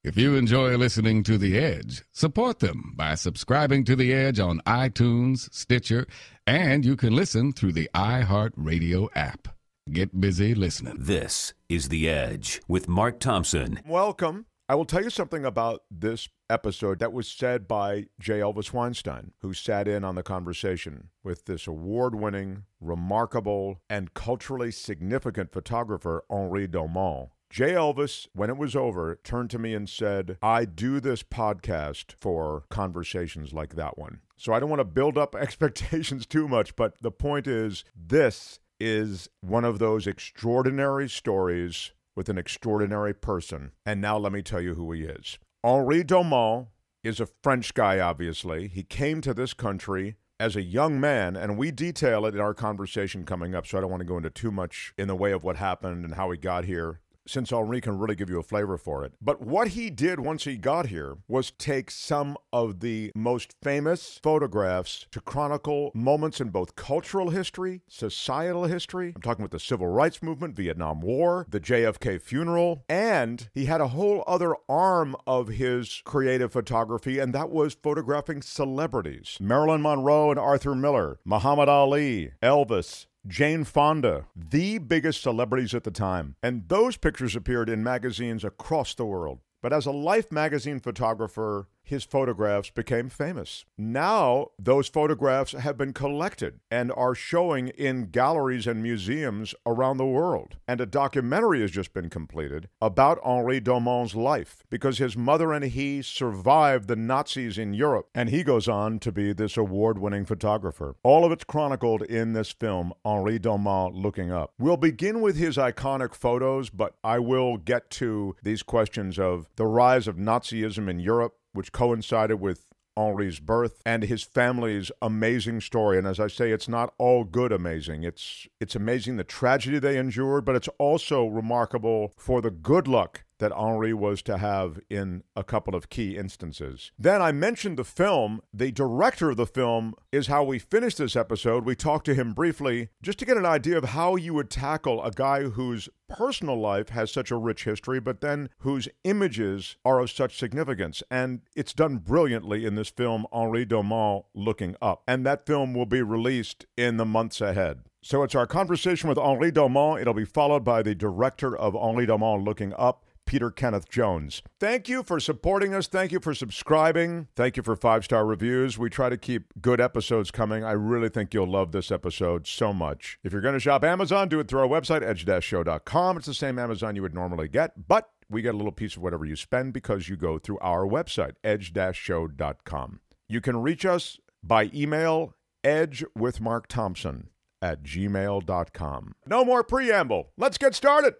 If you enjoy listening to The Edge, support them by subscribing to The Edge on iTunes, Stitcher, and you can listen through the iHeartRadio app. Get busy listening. This is The Edge with Mark Thompson. Welcome. I will tell you something about this episode that was said by J. Elvis Weinstein, who sat in on the conversation with this award-winning, remarkable, and culturally significant photographer, Henri Dauman. J. Elvis, when it was over, turned to me and said, I do this podcast for conversations like that one. So I don't want to build up expectations too much, but the point is, this is one of those extraordinary stories with an extraordinary person. And now let me tell you who he is. Henri Dauman is a French guy, obviously. He came to this country as a young man, and we detail it in our conversation coming up, so I don't want to go into too much in the way of what happened and how he got here, since Henri can really give you a flavor for it. But what he did once he got here was take some of the most famous photographs to chronicle moments in both cultural history, societal history. I'm talking about the Civil Rights Movement, Vietnam War, the JFK funeral, and he had a whole other arm of his creative photography, and that was photographing celebrities. Marilyn Monroe and Arthur Miller, Muhammad Ali, Elvis, Jane Fonda, the biggest celebrities at the time. And those pictures appeared in magazines across the world. But as a Life magazine photographer, his photographs became famous. Now, those photographs have been collected and are showing in galleries and museums around the world. And a documentary has just been completed about Henri Dauman's life, because his mother and he survived the Nazis in Europe, and he goes on to be this award-winning photographer. All of it's chronicled in this film, Henri Dauman Looking Up. We'll begin with his iconic photos, but I will get to these questions of the rise of Nazism in Europe, which coincided with Henri's birth, and his family's amazing story. And as I say, it's not all good amazing. It's amazing the tragedy they endured, but it's also remarkable for the good luck that Henri was to have in a couple of key instances. Then I mentioned the film. The director of the film is how we finished this episode. We talked to him briefly just to get an idea of how you would tackle a guy whose personal life has such a rich history, but then whose images are of such significance. And it's done brilliantly in this film, Henri Dauman Looking Up. And that film will be released in the months ahead. So it's our conversation with Henri Dauman. It'll be followed by the director of Henri Dauman Looking Up, Peter Kenneth Jones. Thank you for supporting us. Thank you for subscribing. Thank you for 5-star reviews. We try to keep good episodes coming. I really think you'll love this episode so much. If you're going to shop Amazon, do it through our website, edge-show.com. It's the same Amazon you would normally get, but we get a little piece of whatever you spend because you go through our website, edge-show.com. You can reach us by email, edgewithmarkthompson@gmail.com. No more preamble. Let's get started.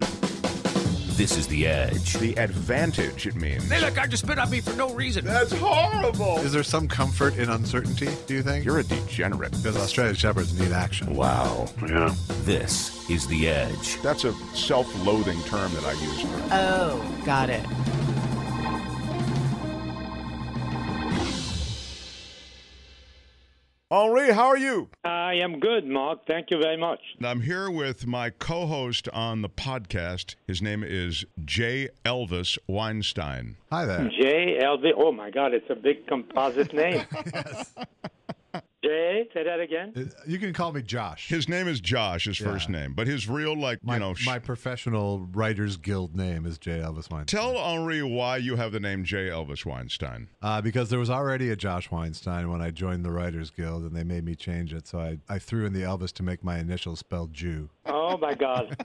This is The Edge. The advantage, it means. Hey, look, I just spit on me for no reason. That's horrible. Is there some comfort in uncertainty, do you think? You're a degenerate. Because Australian Shepherds need action. Wow. Yeah. This is The Edge. That's a self-loathing term that I use. Oh, got it. Henri, how are you? I am good, Mark. Thank you very much. I'm here with my co-host on the podcast. His name is J. Elvis Weinstein. Hi there. J. Elvis. Oh, my God. It's a big composite name. Yes. J. Say that again. You can call me Josh. His name is Josh, his first name. But his real, My professional Writers Guild name is J. Elvis Weinstein. Tell Henri why you have the name J. Elvis Weinstein. Because there was already a Josh Weinstein when I joined the Writers Guild, and they made me change it. So I threw in the Elvis to make my initials spelled Jew. Oh, my God.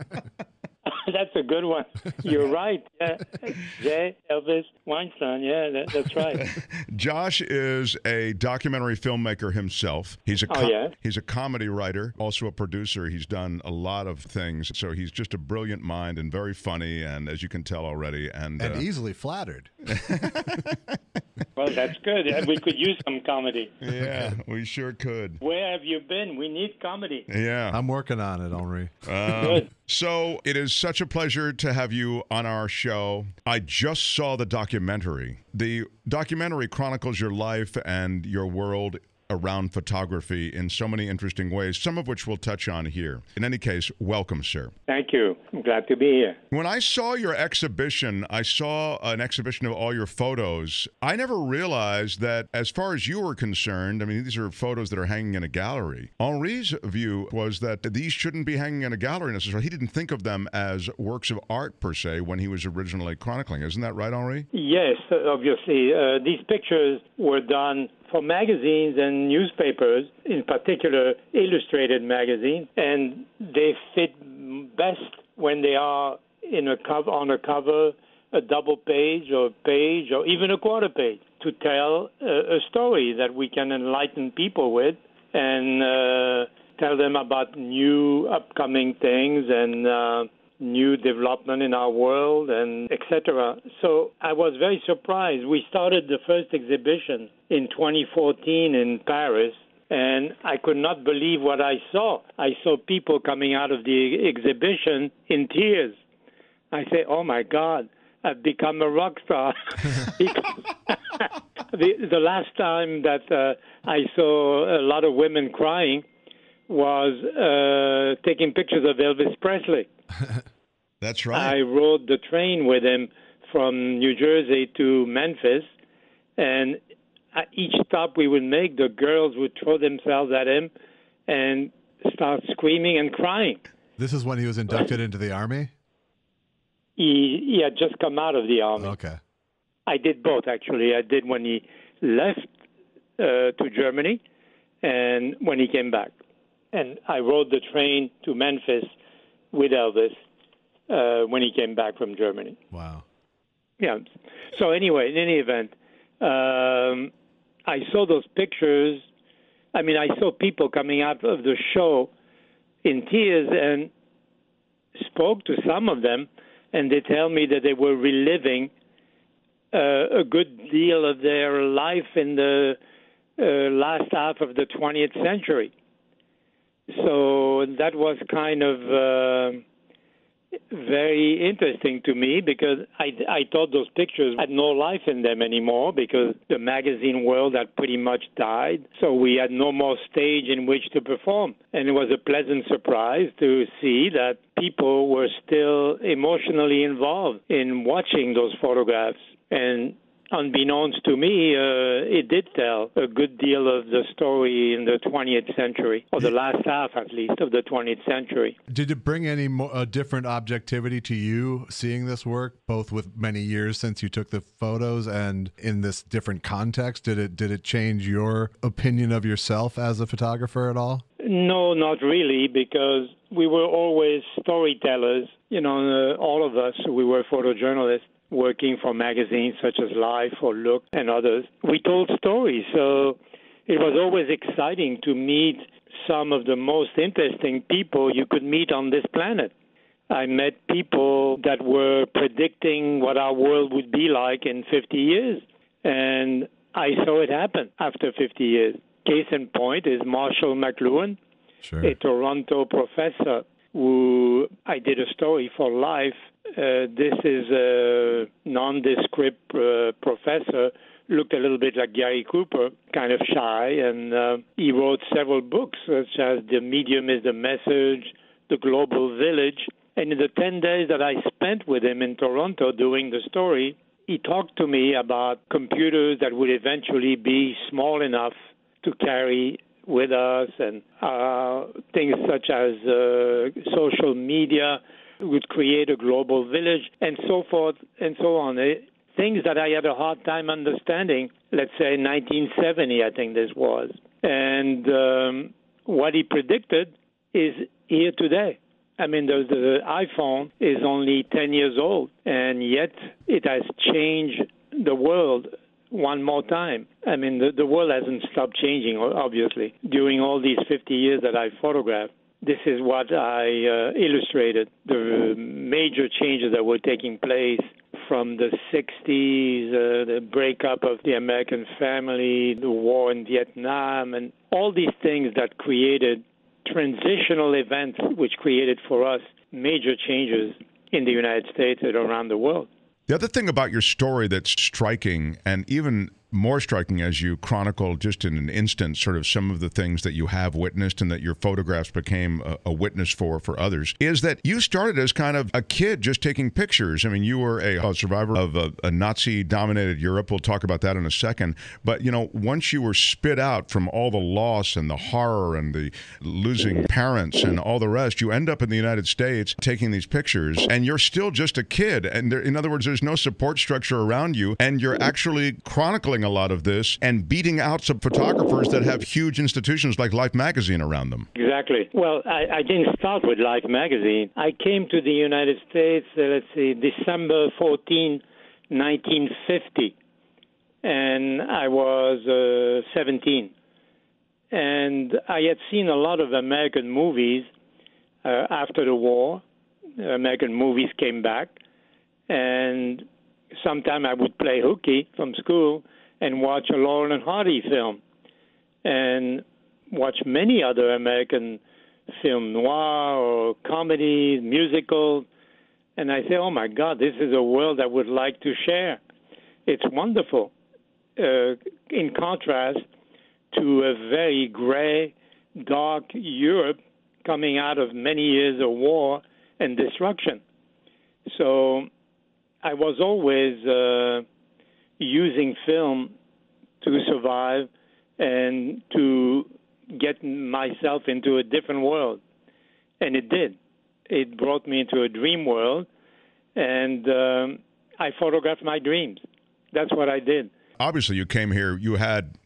That's a good one. You're right. Yeah. J. Elvis Weinstein. Yeah, that's right. Josh is a documentary filmmaker himself. He's a comedy writer, also a producer. He's done a lot of things. So he's just a brilliant mind and very funny, and as you can tell already. And easily flattered. Well, that's good. We could use some comedy. Yeah, we sure could. Where have you been? We need comedy. Yeah. I'm working on it, Henri. Good. So it is such a pleasure to have you on our show. I just saw the documentary. The documentary chronicles your life and your world around photography in so many interesting ways, some of which we'll touch on here. In any case, welcome, sir. Thank you. I'm glad to be here. When I saw your exhibition, I saw an exhibition of all your photos. I never realized that as far as you were concerned, I mean, these are photos that are hanging in a gallery. Henri's view was that these shouldn't be hanging in a gallery necessarily. He didn't think of them as works of art per se when he was originally chronicling. Isn't that right, Henri? Yes, obviously. These pictures were done for magazines and newspapers, in particular illustrated magazines, and they fit best when they are on a cover, a double page or even a quarter page, to tell a story that we can enlighten people with and tell them about new upcoming things and new development in our world, and etc. So I was very surprised. We started the first exhibition in 2014 in Paris, and I could not believe what I saw. I saw people coming out of the exhibition in tears. I say, oh my God, I've become a rock star. The last time that I saw a lot of women crying was taking pictures of Elvis Presley. That's right. I rode the train with him from New Jersey to Memphis, and at each stop we would make, the girls would throw themselves at him and start screaming and crying. This is when he was inducted into the Army? He had just come out of the Army. Okay. I did both, actually. I did when he left to Germany and when he came back. And I rode the train to Memphis with Elvis when he came back from Germany. Wow. Yeah. So anyway, in any event, I saw those pictures. I mean, I saw people coming out of the show in tears and spoke to some of them, and they tell me that they were reliving a good deal of their life in the last half of the 20th century. So that was kind of very interesting to me, because I thought those pictures had no life in them anymore, because the magazine world had pretty much died. So we had no more stage in which to perform. And it was a pleasant surprise to see that people were still emotionally involved in watching those photographs. And unbeknownst to me, it did tell a good deal of the story in the 20th century, or the last half, at least, of the 20th century. Did it bring any different objectivity to you seeing this work, both with many years since you took the photos and in this different context? Did it change your opinion of yourself as a photographer at all? No, not really, because we were always storytellers. You know, all of us, we were photojournalists, working for magazines such as Life or Look and others. We told stories, so it was always exciting to meet some of the most interesting people you could meet on this planet. I met people that were predicting what our world would be like in 50 years, and I saw it happen after 50 years. Case in point is Marshall McLuhan, Sure. a Toronto professor who I did a story for Life. This is a nondescript professor, looked a little bit like Gary Cooper, kind of shy, and he wrote several books, such as The Medium is the Message, The Global Village. And in the 10 days that I spent with him in Toronto doing the story, he talked to me about computers that would eventually be small enough to carry with us, and things such as social media would create a global village, and so forth and so on. Things that I had a hard time understanding, let's say 1970, I think this was. And what he predicted is here today. I mean, the iPhone is only 10 years old, and yet it has changed the world one more time. I mean, the world hasn't stopped changing, obviously, during all these 50 years that I photographed. This is what I illustrated, the major changes that were taking place from the 60s, the breakup of the American family, the war in Vietnam, and all these things that created transitional events which created for us major changes in the United States and around the world. The other thing about your story that's striking, and even more striking as you chronicle just in an instant sort of some of the things that you have witnessed and that your photographs became a witness for others, is that you started as kind of a kid just taking pictures. I mean, you were a survivor of a Nazi-dominated Europe. We'll talk about that in a second. But, you know, once you were spit out from all the loss and the horror and the losing parents and all the rest, you end up in the United States taking these pictures, and you're still just a kid. And there, in other words, there's no support structure around you, and you're actually chronicling a lot of this and beating out some photographers that have huge institutions like Life magazine around them. Exactly. Well, I didn't start with Life magazine. I came to the United States, December 14, 1950, and I was 17. And I had seen a lot of American movies after the war. American movies came back, and sometime I would play hooky from school and watch a Laurel and Hardy film, and watch many other American film noir or comedies, musicals, and I say, oh my God, this is a world I would like to share. It's wonderful. In contrast to a very gray, dark Europe coming out of many years of war and destruction. So I was always using film to survive and to get myself into a different world. And it did. It brought me into a dream world, and I photographed my dreams. That's what I did. Obviously, you came here,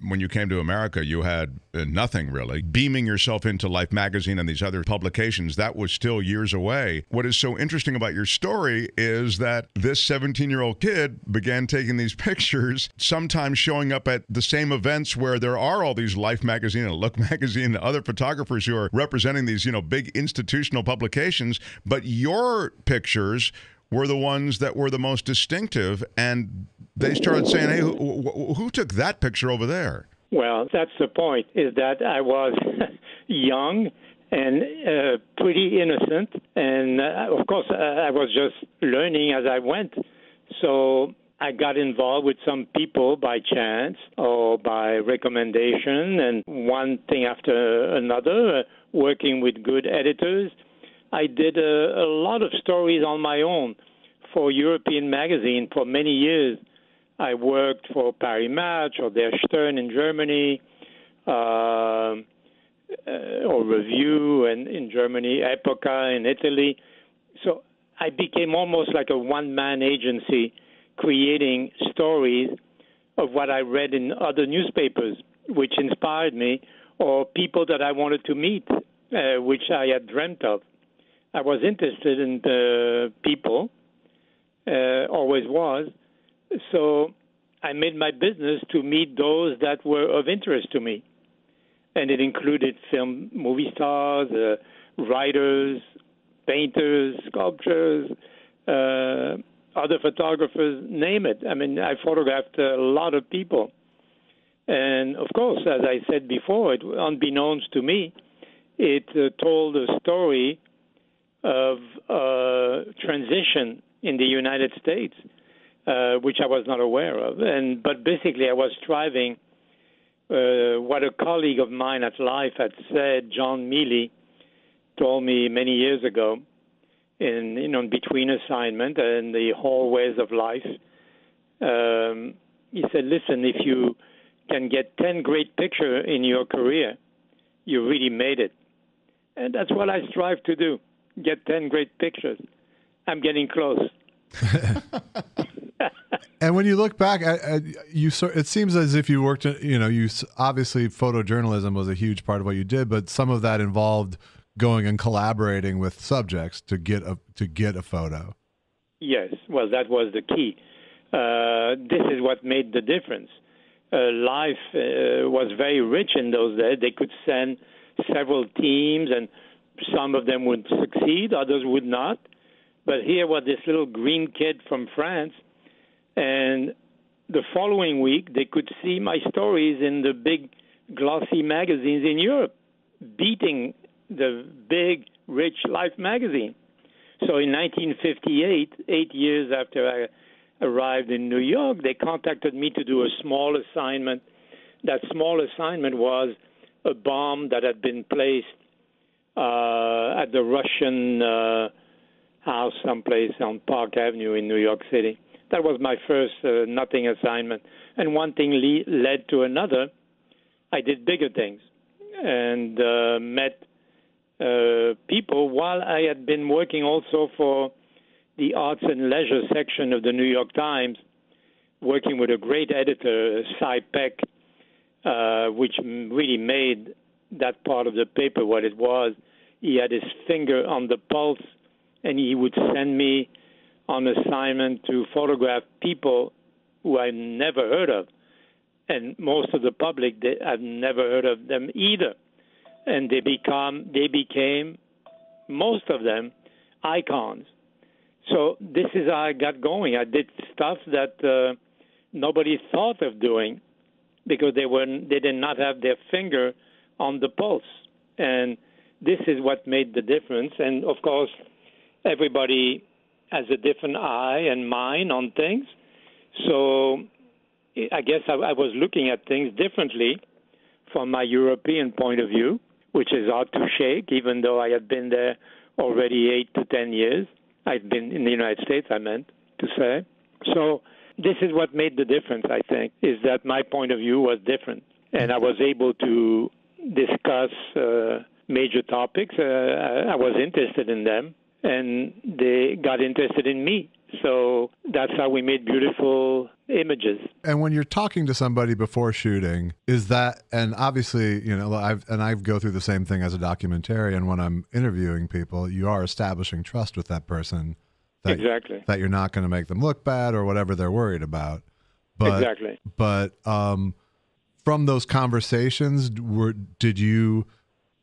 when you came to America, you had nothing really. Beaming yourself into Life magazine and these other publications, that was still years away. What is so interesting about your story is that this 17-year-old kid began taking these pictures, sometimes showing up at the same events where there are all these Life magazine and Look magazine and other photographers who are representing these, big institutional publications, but your pictures were the ones that were the most distinctive, and they started saying, hey, who took that picture over there? Well, that's the point, is that I was young and pretty innocent, and of course I was just learning as I went. So I got involved with some people by chance or by recommendation, and one thing after another, working with good editors. I did a lot of stories on my own for European magazine for many years. I worked for Paris Match or Der Stern in Germany, or Review in Germany, Epoca in Italy. So I became almost like a one-man agency creating stories of what I read in other newspapers, which inspired me, or people that I wanted to meet, which I had dreamt of. I was interested in the people, always was. So I made my business to meet those that were of interest to me. And it included film, movie stars, writers, painters, sculptors, other photographers, name it. I mean, I photographed a lot of people. And, of course, as I said before, unbeknownst to me, it told a story of transition in the United States, which I was not aware of. But basically, I was striving what a colleague of mine at Life had said, John Mealy, told me many years ago, in between assignment and the hallways of Life. He said, "Listen, if you can get 10 great pictures in your career, you really made it." And that's what I strive to do. Get 10 great pictures. I'm getting close. And when you look back, it seems as if you worked, obviously photojournalism was a huge part of what you did, but some of that involved going and collaborating with subjects to get a photo. Yes, well, that was the key. This is what made the difference. Life was very rich in those days. They could send several teams, and some of them would succeed, others would not. But here was this little green kid from France, and the following week they could see my stories in the big glossy magazines in Europe, beating the big, rich Life magazine. So in 1958, 8 years after arrived in New York, they contacted me to do a small assignment. That small assignment was a bomb that had been placed at the Russian house someplace on Park Avenue in New York City. That was my first nothing assignment. And one thing led to another. I did bigger things and met people while I had been working also for the arts and leisure section of the New York Times, working with a great editor, Cy Peck, which really made that part of the paper what it was. He had his finger on the pulse, and he would send me on assignment to photograph people who I never heard of. And most of the public, I've never heard of them either. And they became, most of them, icons. So this is how I got going. I did stuff that nobody thought of doing because they did not have their finger on the pulse. And this is what made the difference. And, of course, everybody has a different eye and mind on things. So I guess I was looking at things differently from my European point of view, which is hard to shake, even though I had been there already 8 to 10 years. I'd been in the United States, I meant to say. So this is what made the difference, I think, is that my point of view was different. And I was able to discuss major topics. I was interested in them, and they got interested in me. So that's how we made beautiful images. And when you're talking to somebody before shooting, is that, and obviously, you know, I go through the same thing as a documentarian when I'm interviewing people, you are establishing trust with that person. Exactly. That you're not going to make them look bad or whatever they're worried about. But, exactly. But from those conversations, did you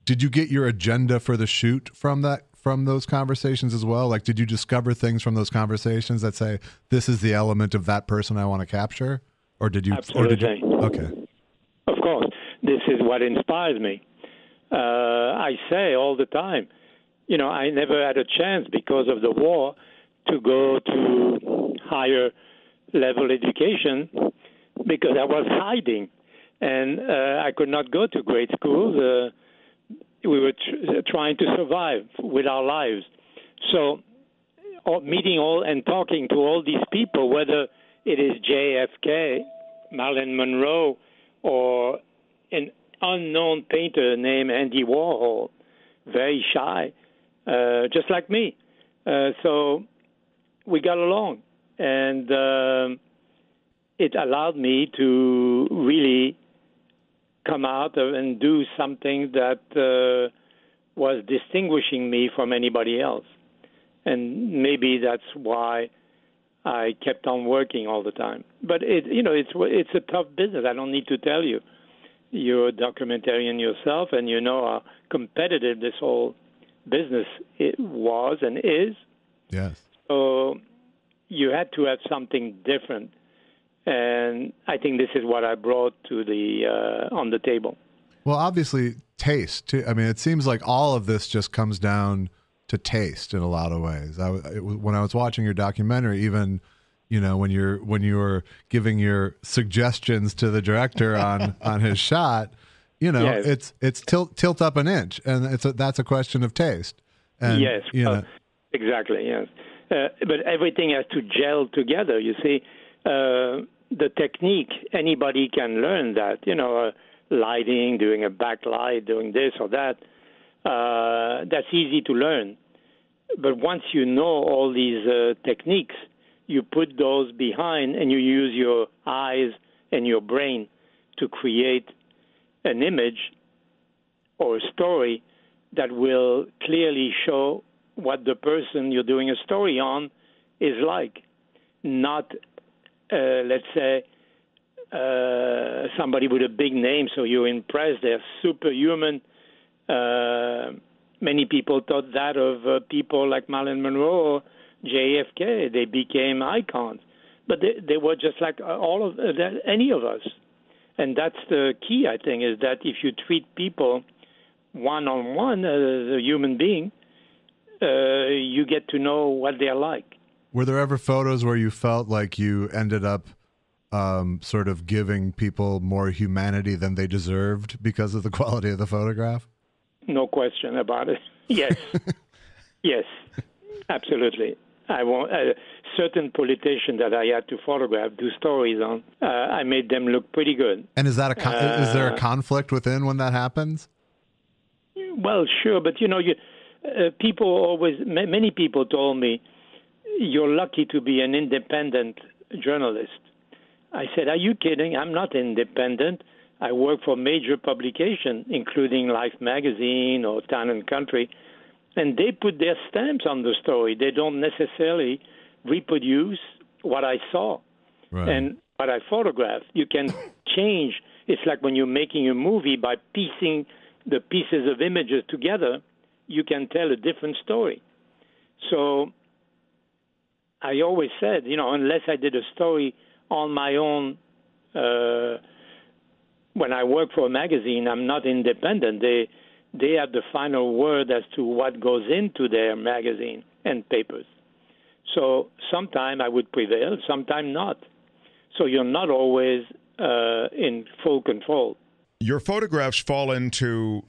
get your agenda for the shoot from those conversations as well? Like, did you discover things from those conversations that say, this is the element of that person I want to capture? Or did you? Absolutely. Okay. Of course. This is what inspires me. I say all the time, you know, I never had a chance because of the war to go to higher level education because I was hiding. And I could not go to grade schools. We were trying to survive with our lives. So meeting and talking to all these people, whether it is JFK, Marilyn Monroe, or an unknown painter named Andy Warhol, very shy, just like me. So we got along. And it allowed me to really come out and do something that was distinguishing me from anybody else. And maybe that's why I kept on working all the time. But it's a tough business. I don't need to tell you. You're a documentarian yourself, and you know how competitive this whole business was and is. Yes. So you had to have something different. And I think this is what I brought to on the table. Well, obviously, taste too. I mean, it seems like all of this just comes down to taste in a lot of ways. When I was watching your documentary, even, you know, when you were giving your suggestions to the director on his shot, you know, yes. it's tilt up an inch, and that's a question of taste. And, yes, exactly. Yes, but everything has to gel together. You see. The technique, anybody can learn that, you know, lighting, doing a backlight, doing this or that. That's easy to learn. But once you know all these techniques, you put those behind and you use your eyes and your brain to create an image or a story that will clearly show what the person you're doing a story on is like. Not let's say, somebody with a big name, so you're impressed. They're superhuman. Many people thought that of people like Marilyn Monroe or JFK. They became icons. But they were just like any of us. And that's the key, I think, is that if you treat people one-on-one as a human being, you get to know what they're like. Were there ever photos where you felt like you ended up sort of giving people more humanity than they deserved because of the quality of the photograph? No question about it. Yes. Yes, absolutely. I want a certain politician that I had to photograph, do stories on. I made them look pretty good. And is that is there a conflict within when that happens? Well, sure, but people always. Many people told me, "You're lucky to be an independent journalist." I said, "Are you kidding? I'm not independent. I work for major publications, including Life magazine or Town and Country." And they put their stamps on the story. They don't necessarily reproduce what I saw and what I photographed. You can change. It's like when you're making a movie, by piecing the pieces of images together, you can tell a different story. So I always said, unless I did a story on my own, when I work for a magazine, I'm not independent. They have the final word as to what goes into their magazine and papers. So sometime I would prevail, sometime not. So you're not always in full control. Your photographs fall into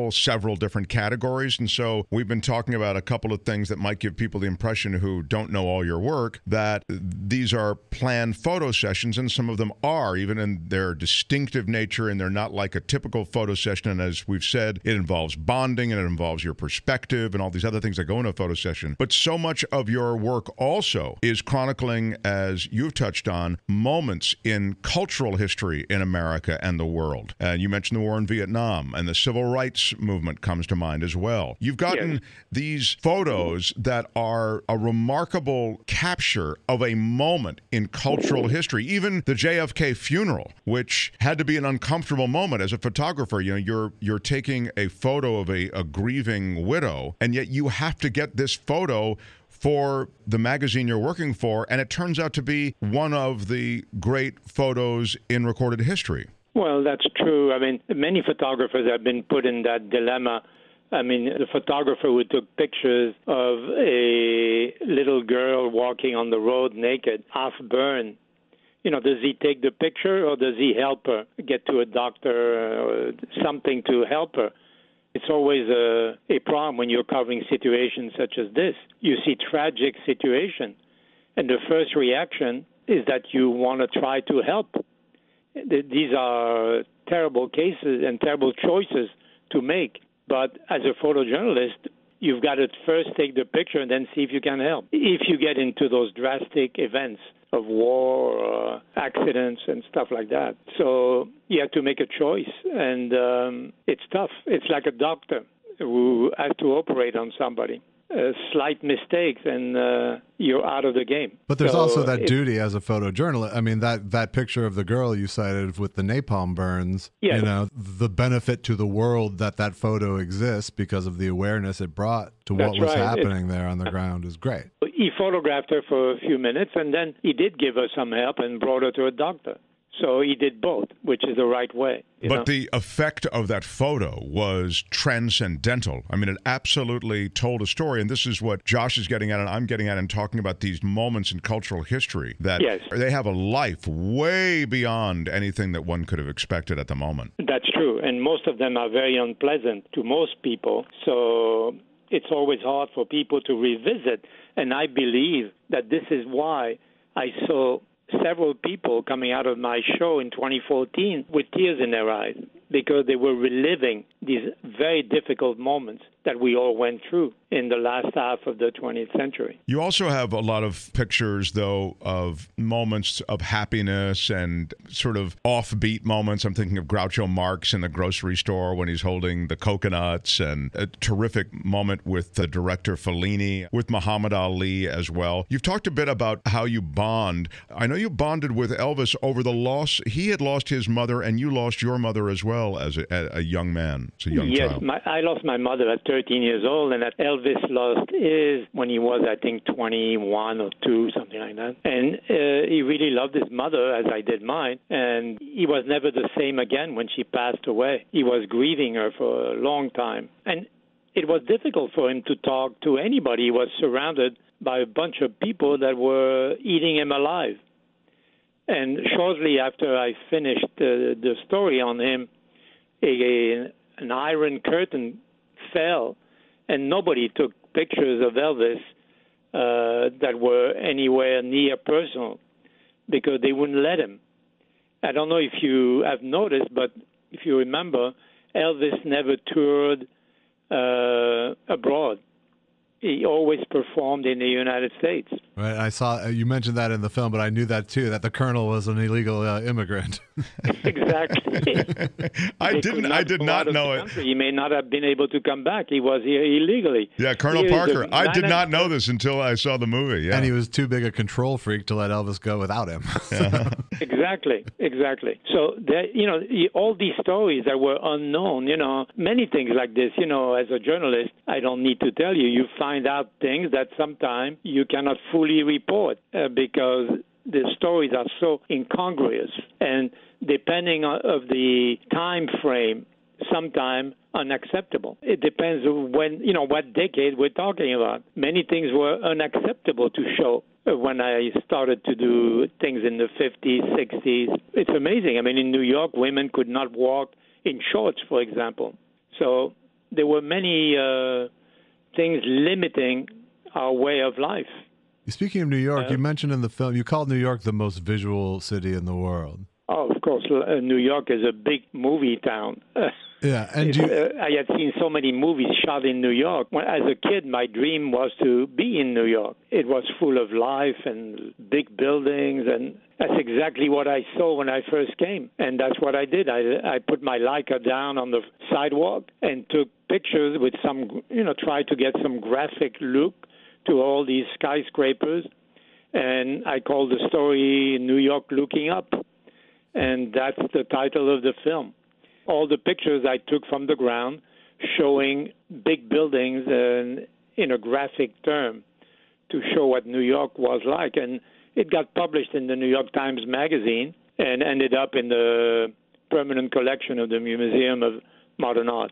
several different categories, and so we've been talking about a couple of things that might give people the impression who don't know all your work that these are planned photo sessions, and some of them are, even in their distinctive nature, and they're not like a typical photo session. And as we've said, it involves bonding, and it involves your perspective, and all these other things that go into a photo session. But so much of your work also is chronicling, as you've touched on, moments in cultural history in America and the world. And you mentioned the war in Vietnam, and the civil rights movement comes to mind as well. You've gotten these photos that are a remarkable capture of a moment in cultural history. Even the JFK funeral, which had to be an uncomfortable moment as a photographer. You're taking a photo of a grieving widow, and yet you have to get this photo for the magazine you're working for, and it turns out to be one of the great photos in recorded history. Well, that's true. I mean, many photographers have been put in that dilemma. I mean, the photographer who took pictures of a little girl walking on the road naked, half burned. Does he take the picture or does he help her get to a doctor or something to help her? It's always a problem when you're covering situations such as this. You see tragic situation, and the first reaction is that you want to try to help. These are terrible cases and terrible choices to make. But as a photojournalist, you've got to first take the picture and then see if you can help. If you get into those drastic events of war or accidents and stuff like that. So you have to make a choice, and it's tough. It's like a doctor who has to operate on somebody. Slight mistakes and you're out of the game. But there's also that duty as a photojournalist. I mean, that picture of the girl you cited with the napalm burns, the benefit to the world that photo exists because of the awareness it brought to what was happening there on the ground is great. He photographed her for a few minutes, and then he did give her some help and brought her to a doctor. So he did both, which is the right way. But the effect of that photo was transcendental. I mean, it absolutely told a story. And this is what Josh is getting at, and I'm getting at in talking about these moments in cultural history, that they have a life way beyond anything that one could have expected at the moment. That's true. And most of them are very unpleasant to most people. So it's always hard for people to revisit. And I believe that this is why I saw several people coming out of my show in 2014 with tears in their eyes, because they were reliving these very difficult moments that we all went through in the last half of the 20th century. You also have a lot of pictures, though, of moments of happiness and sort of offbeat moments. I'm thinking of Groucho Marx in the grocery store when he's holding the coconuts, and a terrific moment with the director Fellini, with Muhammad Ali as well. You've talked a bit about how you bond. I know you bonded with Elvis over the loss. He had lost his mother, and you lost your mother as well as a young man, as a young child. Yes, I lost my mother at 13 years old, and that Elvis lost his when he was, I think, 21 or 2, something like that. And he really loved his mother, as I did mine, and he was never the same again when she passed away. He was grieving her for a long time. And it was difficult for him to talk to anybody. He was surrounded by a bunch of people that were eating him alive. And shortly after I finished the story on him, an iron curtain fell, and nobody took pictures of Elvis that were anywhere near personal because they wouldn't let him. I don't know if you have noticed, but if you remember, Elvis never toured abroad. He always performed in the United States. Right, I saw you mentioned that in the film, but I knew that too, that the Colonel was an illegal immigrant. Exactly. I did not know it. He may not have been able to come back. He was here illegally. Yeah, Colonel Parker. I did not know this until I saw the movie. Yeah, and he was too big a control freak to let Elvis go without him. Exactly. So all these stories that were unknown. Many things like this. As a journalist, I don't need to tell you. You find out things that sometimes you cannot fully report because the stories are so incongruous, and depending on of the time frame, sometimes unacceptable. It depends on what decade we're talking about. Many things were unacceptable to show when I started to do things in the 50s, 60s. It's amazing. I mean, in New York, women could not walk in shorts, for example. So there were many things limiting our way of life. Speaking of New York, you mentioned in the film, you called New York the most visual city in the world. Oh, of course. New York is a big movie town. Yeah, and I had seen so many movies shot in New York. As a kid, my dream was to be in New York. It was full of life and big buildings, and that's exactly what I saw when I first came. And that's what I did. I put my Leica down on the sidewalk and took pictures with tried to get some graphic look to all these skyscrapers. And I called the story New York Looking Up. And that's the title of the film. All the pictures I took from the ground showing big buildings in a graphic term to show what New York was like. And it got published in the New York Times Magazine and ended up in the permanent collection of the Museum of Modern Art.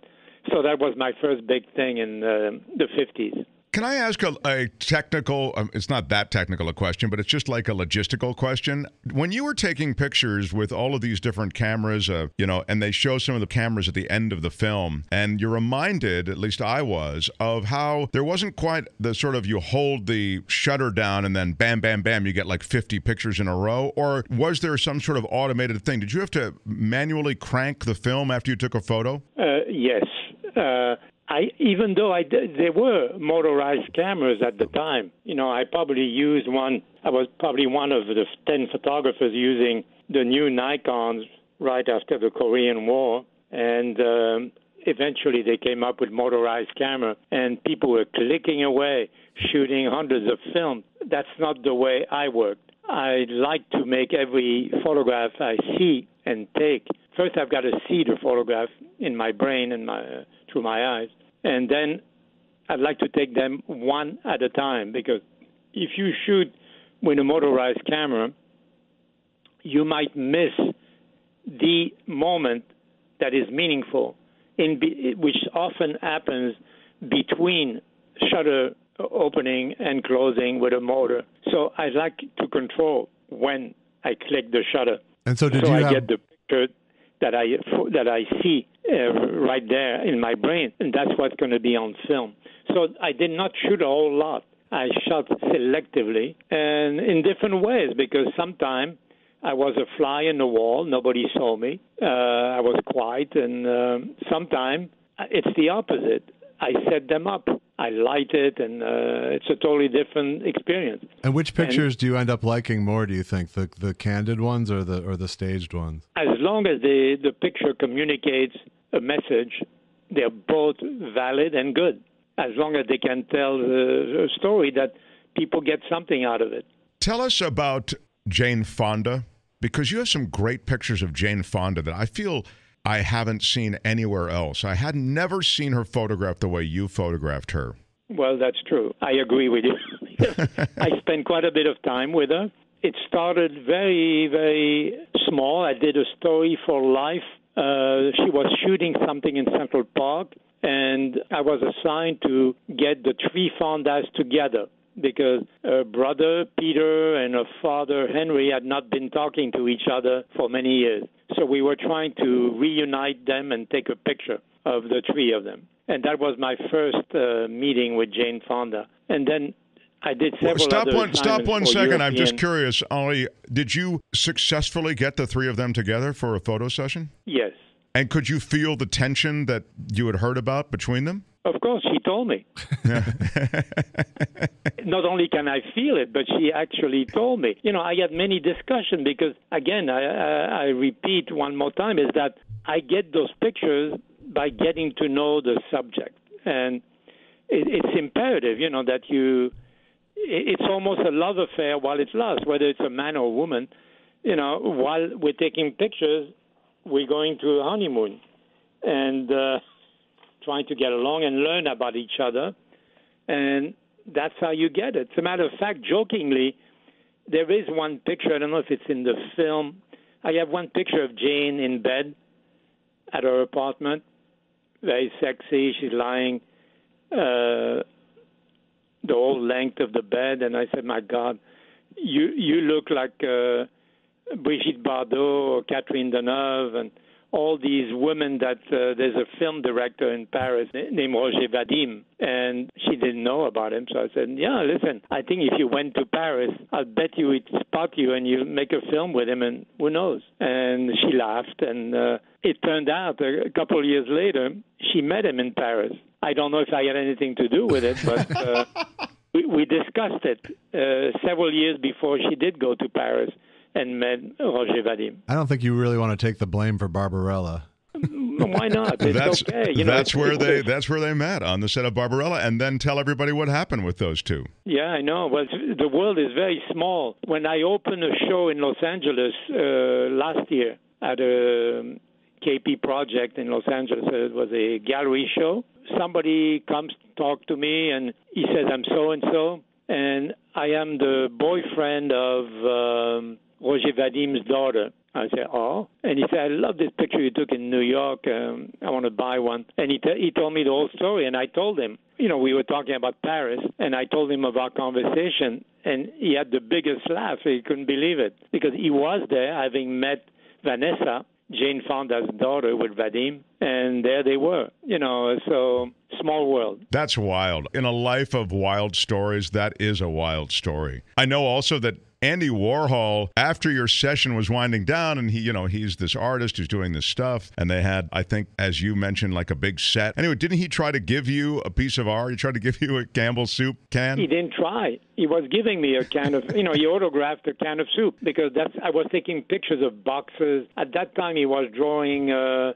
So that was my first big thing in the 50s. Can I ask a technical, it's not that technical a question, but it's just like a logistical question. When you were taking pictures with all of these different cameras, and they show some of the cameras at the end of the film, and you're reminded, at least I was, of how there wasn't quite the sort of you hold the shutter down and then bam, bam, bam, you get like 50 pictures in a row? Or was there some sort of automated thing? Did you have to manually crank the film after you took a photo? Yes. Even though there were motorized cameras at the time, I probably used one. I was probably one of the 10 photographers using the new Nikons right after the Korean War, and eventually they came up with motorized camera, and people were clicking away, shooting hundreds of films. That's not the way I worked. I like to make every photograph I see and take. First, I've got to see the photograph in my brain and through my eyes. And then I'd like to take them one at a time, because if you shoot with a motorized camera, you might miss the moment that is meaningful, which often happens between shutter opening and closing with a motor. So I like to control when I click the shutter. And so get the picture that I see right there in my brain, and that's what's going to be on film. So I did not shoot a whole lot. I shot selectively and in different ways, because sometimes I was a fly in the wall. Nobody saw me. I was quiet, and sometimes it's the opposite. I set them up. I light it, and it's a totally different experience. And which pictures do you end up liking more, do you think? The candid ones or the staged ones? As long as the picture communicates a message, they're both valid and good. As long as they can tell a story that people get something out of it. Tell us about Jane Fonda, because you have some great pictures of Jane Fonda that I feel I haven't seen anywhere else. I had never seen her photographed the way you photographed her. Well, that's true. I agree with you. I spent quite a bit of time with her. It started very, very small. I did a story for Life. She was shooting something in Central Park, and I was assigned to get the three Fondas together. because her brother Peter and her father Henry had not been talking to each other for many years. So we were trying to reunite them and take a picture of the three of them. And that was my first meeting with Jane Fonda. And then I did several Stop other one second. I'm just curious, Ollie, did you successfully get the three of them together for a photo session? Yes. And could you feel the tension that you had heard about between them? Of course, she told me. Not only can I feel it, but she actually told me. You know, I had many discussions because, again, I repeat one more time, is that I get those pictures by getting to know the subject. And it's imperative, you know, that it's almost a love affair while it lasts, whether it's a man or a woman. You know, while we're taking pictures, we're going to a honeymoon and trying to get along and learn about each other. And that's how you get it. As a matter of fact, jokingly, there is one picture, I don't know if it's in the film. I have one picture of Jane in bed at her apartment, very sexy. She's lying the whole length of the bed. And I said, my God, you look like Brigitte Bardot or Catherine Deneuve and all these women that there's a film director in Paris named Roger Vadim, and she didn't know about him. So I said, yeah, listen, I think if you went to Paris, I'll bet you he'd spot you and you'll make a film with him, and who knows? And she laughed, and it turned out a couple of years later, she met him in Paris. I don't know if I had anything to do with it, but we discussed it several years before she did go to Paris and met Roger Vadim. I don't think you really want to take the blame for Barbarella. Why not? It's okay. You know, that's where they met, on the set of Barbarella, and then tell everybody what happened with those two. Yeah, I know. Well, the world is very small. When I opened a show in Los Angeles last year at a KP project in Los Angeles, it was a gallery show. Somebody comes to talk to me, and he says, I'm so-and-so, and I am the boyfriend of Roger Vadim's daughter. I said, oh. And he said, I love this picture you took in New York. I want to buy one. And he told me the whole story, and I told him, you know, we were talking about Paris, and I told him of our conversation, and he had the biggest laugh. He couldn't believe it, because he was there having met Vanessa, Jane Fonda's daughter, with Vadim, and there they were. You know, so small world. That's wild. In a life of wild stories, that is a wild story. I know also that Andy Warhol, after your session was winding down, and he's this artist who's doing this stuff, and they had, I think, as you mentioned, like a big set. Anyway, didn't he try to give you a piece of art? He tried to give you a Campbell soup can? He didn't try. He was giving me a can of, he autographed a can of soup, because I was taking pictures of boxes. At that time, he was drawing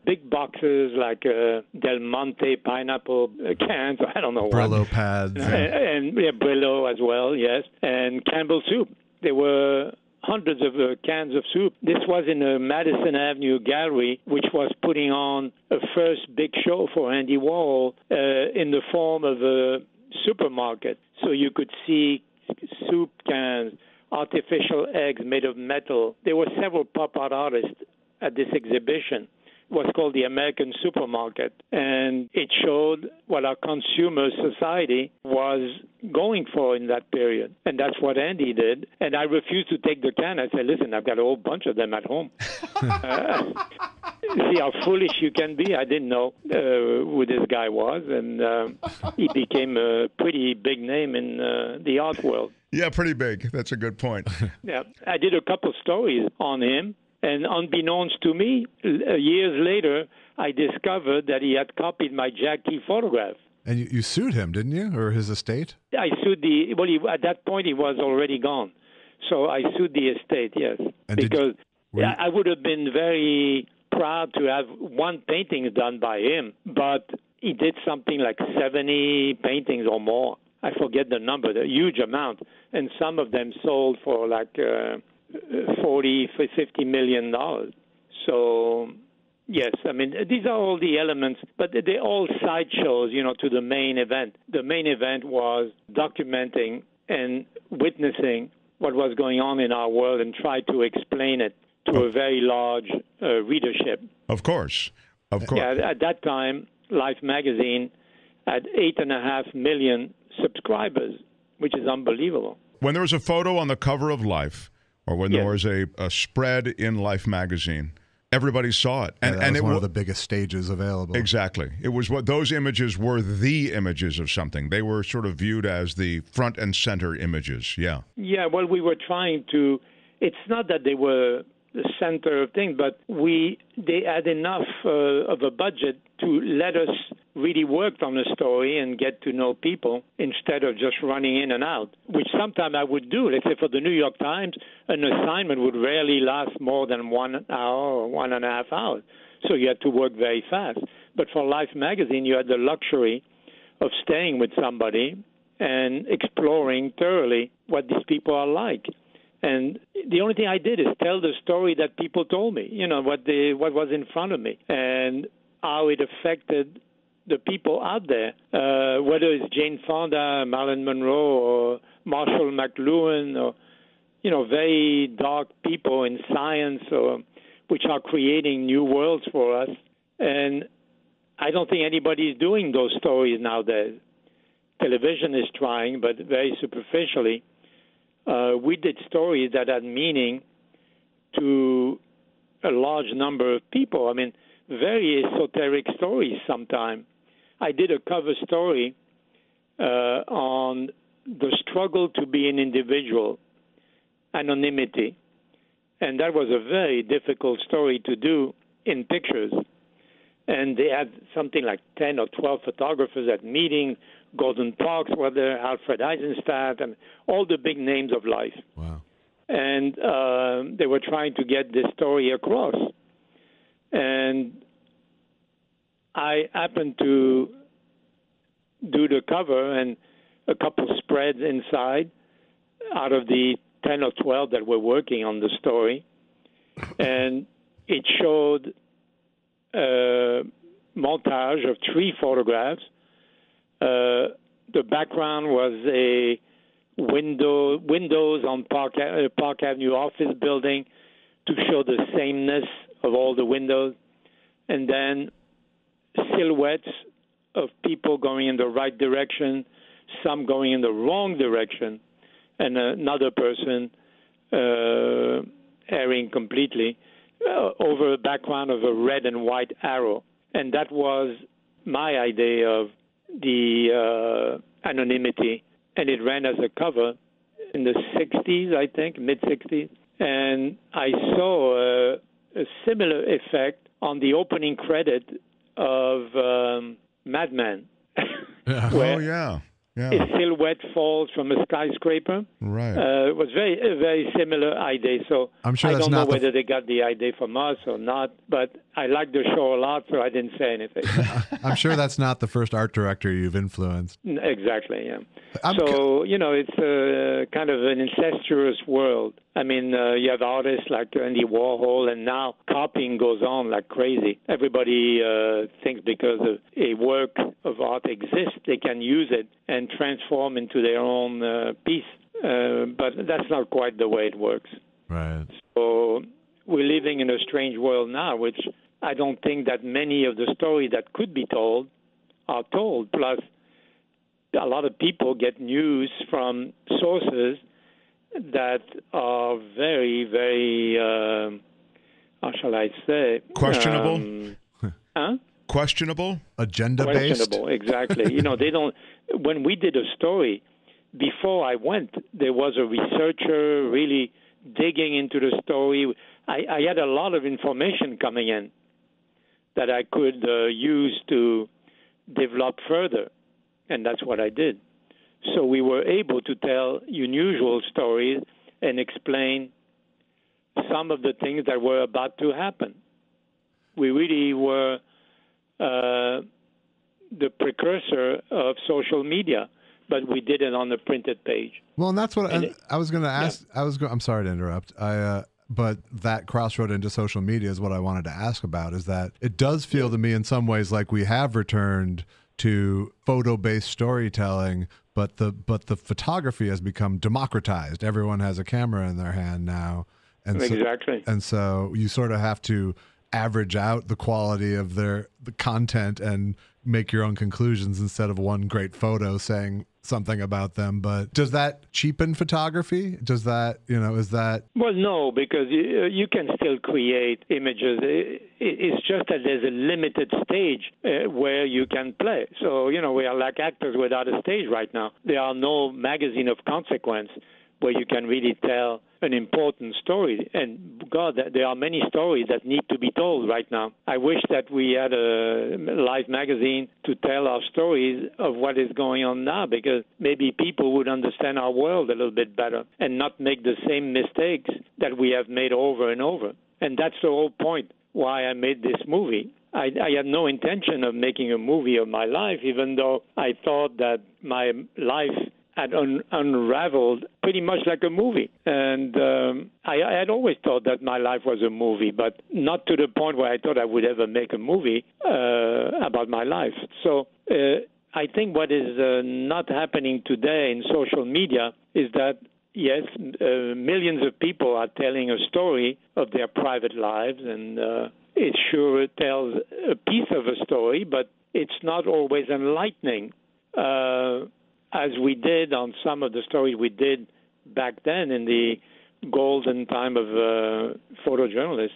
big boxes like Del Monte pineapple cans, I don't know Brillo what. pads. And Brillo as well, yes, and Campbell soup. There were hundreds of cans of soup. This was in a Madison Avenue gallery, which was putting on a first big show for Andy Warhol in the form of a supermarket. So you could see soup cans, artificial eggs made of metal. There were several pop art artists at this exhibition. It was called the American Supermarket, and it showed what our consumer society was going for in that period. And that's what Andy did. And I refused to take the can. I said, listen, I've got a whole bunch of them at home. See how foolish you can be. I didn't know who this guy was, and he became a pretty big name in the art world. Yeah, pretty big. That's a good point. Yeah, I did a couple stories on him. And unbeknownst to me, years later, I discovered that he had copied my Jackie photograph. And you sued him, didn't you, or his estate? I sued at that point, he was already gone. So I sued the estate, yes. And because I would have been very proud to have one painting done by him, but he did something like 70 paintings or more. I forget the number, the huge amount. And some of them sold for like $40, $50 million. So, yes, I mean, these are all the elements, but they're all sideshows, to the main event. The main event was documenting and witnessing what was going on in our world and try to explain it to a very large readership. Of course. Yeah, at that time, Life magazine had 8.5 million subscribers which is unbelievable. When there was a photo on the cover of Life, or when there was a spread in Life magazine, everybody saw it. And that was one of the biggest stages available. Exactly. It was what those images were, the images of something. They were sort of viewed as the front and center images. Yeah. Yeah, well, we were trying to, it's not that they were the center of things, but they had enough of a budget to let us really work on a story and get to know people instead of just running in and out, which sometimes I would do. Let's say for the New York Times, an assignment would rarely last more than 1 hour or 1.5 hours. So you had to work very fast. But for Life magazine, you had the luxury of staying with somebody and exploring thoroughly what these people are like. And the only thing I did is tell the story that people told me, what was in front of me and how it affected the people out there, whether it's Jane Fonda, Marilyn Monroe, or Marshall McLuhan, or, very dark people in science, which are creating new worlds for us. And I don't think anybody is doing those stories nowadays. Television is trying, but very superficially. We did stories that had meaning to a large number of people. I mean, very esoteric stories sometimes. I did a cover story on the struggle to be an individual, anonymity. And that was a very difficult story to do in pictures. And they had something like 10 or 12 photographers at meetings. Gordon Parks was there, Alfred Eisenstadt, and all the big names of Life. Wow. And they were trying to get this story across. And I happened to do the cover and a couple spreads inside out of the 10 or 12 that were working on the story. And it showed a montage of 3 photographs. The background was a windows on Park Avenue office building to show the sameness of all the windows, and then silhouettes of people going in the right direction, some going in the wrong direction, and another person erring completely over a background of a red and white arrow. And that was my idea of the anonymity, and it ran as a cover in the 60s, I think, mid-60s. And I saw a similar effect on the opening credit of Mad Men. Oh, yeah. A silhouette falls from a skyscraper. Right. It was a very similar idea. So I'm sure I that's don't know not whether they got the idea from us or not, but I liked the show a lot, so I didn't say anything. I'm sure that's not the first art director you've influenced. Exactly, yeah. It's kind of an incestuous world. I mean, you have artists like Andy Warhol, and now copying goes on like crazy. Everybody thinks because a work of art exists, they can use it and transform into their own piece. But that's not quite the way it works. Right. So we're living in a strange world now, which I don't think that many of the stories that could be told are told. Plus, a lot of people get news from sources that are very, very, how shall I say? Questionable? Huh? Questionable? Agenda-based? Questionable, exactly. They don't, when we did a story, before I went, there was a researcher really digging into the story. I had a lot of information coming in that I could use to develop further, and that's what I did. So we were able to tell unusual stories and explain some of the things that were about to happen. We really were the precursor of social media, but we did it on the printed page. Well, and that's what I was going to ask. Yeah. I'm sorry to interrupt. But that crossroad into social media is what I wanted to ask about, is that it does feel to me in some ways like we have returned to photo-based storytelling, but the photography has become democratized. Everyone has a camera in their hand now. And exactly. So you sort of have to average out the quality of the content and make your own conclusions instead of one great photo saying something about them. But does that cheapen photography? Does that, is that... Well, no, because you can still create images. It's just that there's a limited stage where you can play. So, we are like actors without a stage right now. There are no magazine of consequence where you can really tell an important story. And, God, there are many stories that need to be told right now. I wish that we had a Life magazine to tell our stories of what is going on now, because maybe people would understand our world a little bit better and not make the same mistakes that we have made over and over. And that's the whole point why I made this movie. I had no intention of making a movie of my life, even though I thought that my life had unraveled pretty much like a movie. And I had always thought that my life was a movie, but not to the point where I thought I would ever make a movie about my life. So I think what is not happening today in social media is that, yes, millions of people are telling a story of their private lives, and it sure tells a piece of a story, but it's not always enlightening. As we did on some of the stories we did back then in the golden time of photojournalists,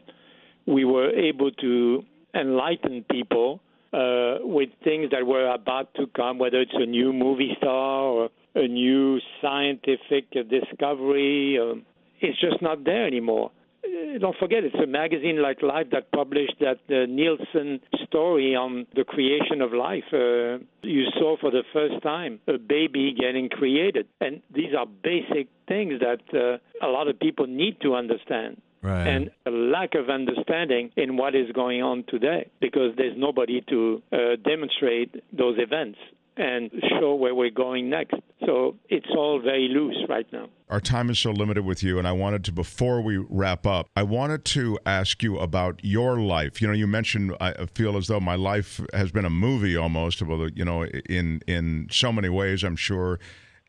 we were able to enlighten people with things that were about to come, whether it's a new movie star or a new scientific discovery. It's just not there anymore. Don't forget, it's a magazine like Life that published that Nielsen story on the creation of life. You saw for the first time a baby getting created. And these are basic things that a lot of people need to understand. Right. And a lack of understanding in what is going on today, because there's nobody to demonstrate those events and show where we're going next. So it's all very loose right now. Our time is so limited with you, and I wanted to, before we wrap up, I wanted to ask you about your life. You mentioned, I feel as though my life has been a movie almost, in so many ways, I'm sure,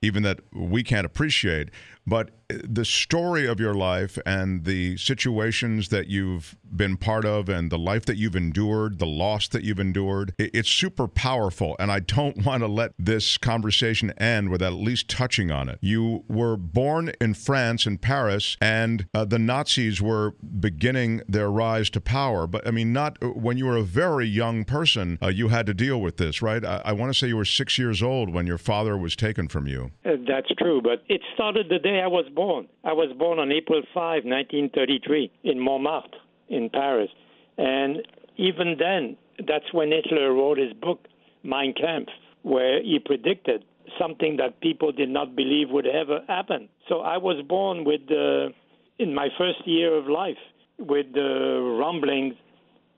even that we can't appreciate. But the story of your life and the situations that you've been part of and the life that you've endured, the loss that you've endured, it's super powerful. And I don't want to let this conversation end without at least touching on it. You were born in France, in Paris, and the Nazis were beginning their rise to power. But I mean, not when you were a very young person, you had to deal with this, right? I want to say you were 6 years old when your father was taken from you. That's true, but it started the day I was born. I was born on April 5, 1933, in Montmartre, in Paris. And even then, that's when Hitler wrote his book, Mein Kampf, where he predicted something that people did not believe would ever happen. So I was born with, in my first year of life, with the rumblings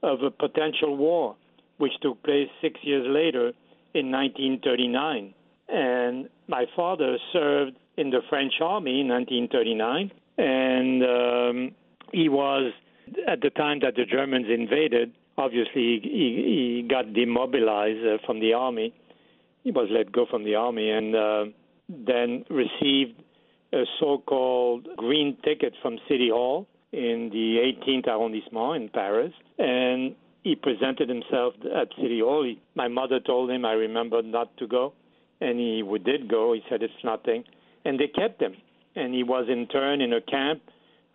of a potential war, which took place 6 years later in 1939. And my father served in the French army in 1939, and he was, at the time that the Germans invaded, obviously he got demobilized from the army. He was let go from the army and then received a so-called green ticket from City Hall in the 18th arrondissement in Paris, and he presented himself at City Hall. My mother told him, I remember, not to go, and he did go. He said, it's nothing. And they kept him. And he was interned in a camp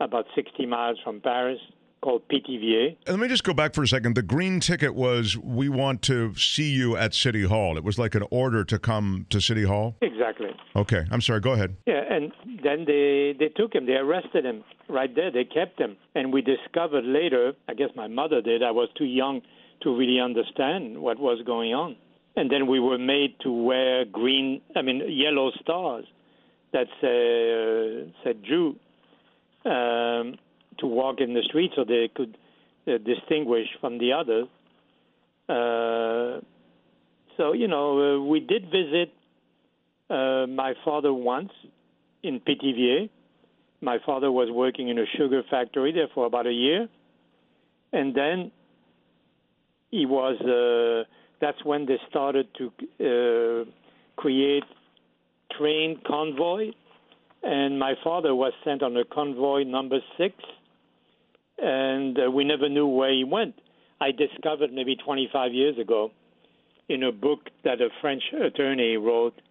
about 60 miles from Paris called Pithiviers. Let me just go back for a second. The green ticket was, we want to see you at City Hall. It was like an order to come to City Hall? Exactly. Okay. I'm sorry. Go ahead. Yeah, and then they took him. They arrested him right there. They kept him. And we discovered later, I guess my mother did, I was too young to really understand what was going on. And then we were made to wear yellow stars that said Jew, to walk in the street so they could distinguish from the others. So, we did visit my father once in Pithiviers. My father was working in a sugar factory there for about a year. And then he was, that's when they started to create train convoy, and my father was sent on a convoy number 6, and we never knew where he went. I discovered maybe 25 years ago in a book that a French attorney wrote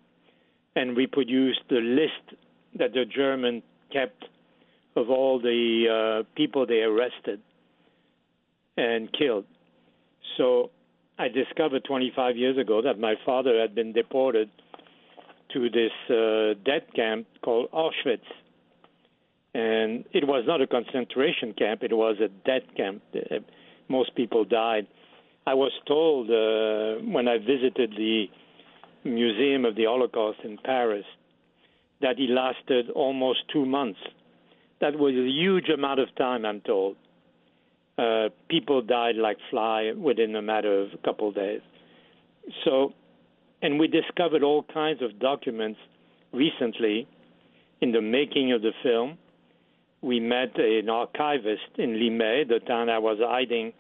and reproduced the list that the Germans kept of all the people they arrested and killed. So I discovered 25 years ago that my father had been deported to this death camp called Auschwitz. And it was not a concentration camp, it was a death camp. Most people died. I was told when I visited the Museum of the Holocaust in Paris that it lasted almost 2 months. That was a huge amount of time, I'm told. People died like flies within a matter of a couple of days. So, and we discovered all kinds of documents recently in the making of the film. We met an archivist in Limay, the town I was hiding.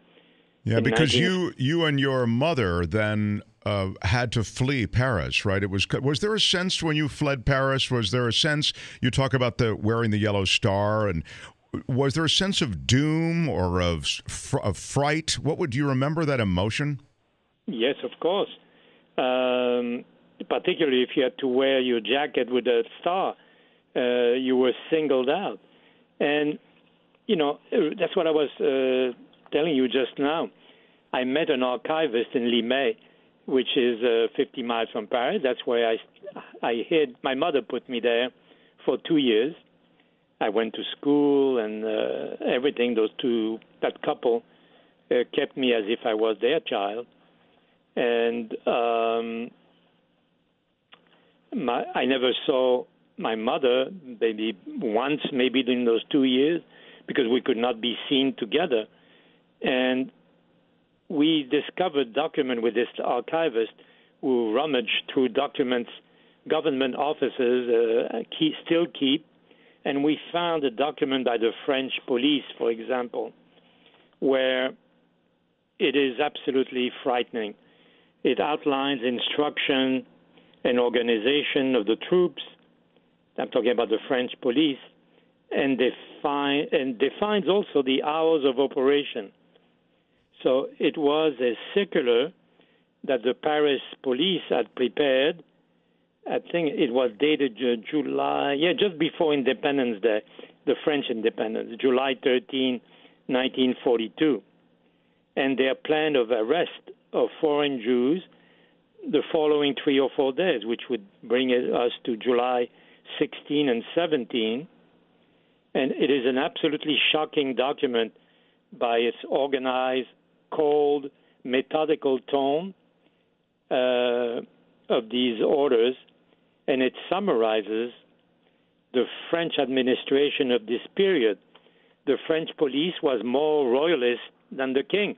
Yeah, because you and your mother then had to flee Paris, right? Was there a sense when you fled Paris? Was there a sense, you talk about wearing the yellow star, and was there a sense of doom or of fright? What do you remember that emotion? Yes, of course. Particularly if you had to wear your jacket with a star, you were singled out. And, that's what I was telling you just now. I met an archivist in Limay, which is 50 miles from Paris. That's where I hid. My mother put me there for 2 years. I went to school and everything. That couple kept me as if I was their child. And I never saw my mother, maybe once, maybe in those 2 years, because we could not be seen together. And we discovered document with this archivist who rummaged through documents government offices still keep. And we found a document by the French police, for example, where it is absolutely frightening. It outlines instruction and organization of the troops. I'm talking about the French police, and defines also the hours of operation. So it was a circular that the Paris police had prepared. I think it was dated July, just before Independence Day, the French independence, July 13, 1942. And their plan of arrest of foreign Jews the following 3 or 4 days, which would bring us to July 16 and 17. And it is an absolutely shocking document by its organized, cold, methodical tone of these orders. And it summarizes the French administration of this period. The French police was more royalist than the king.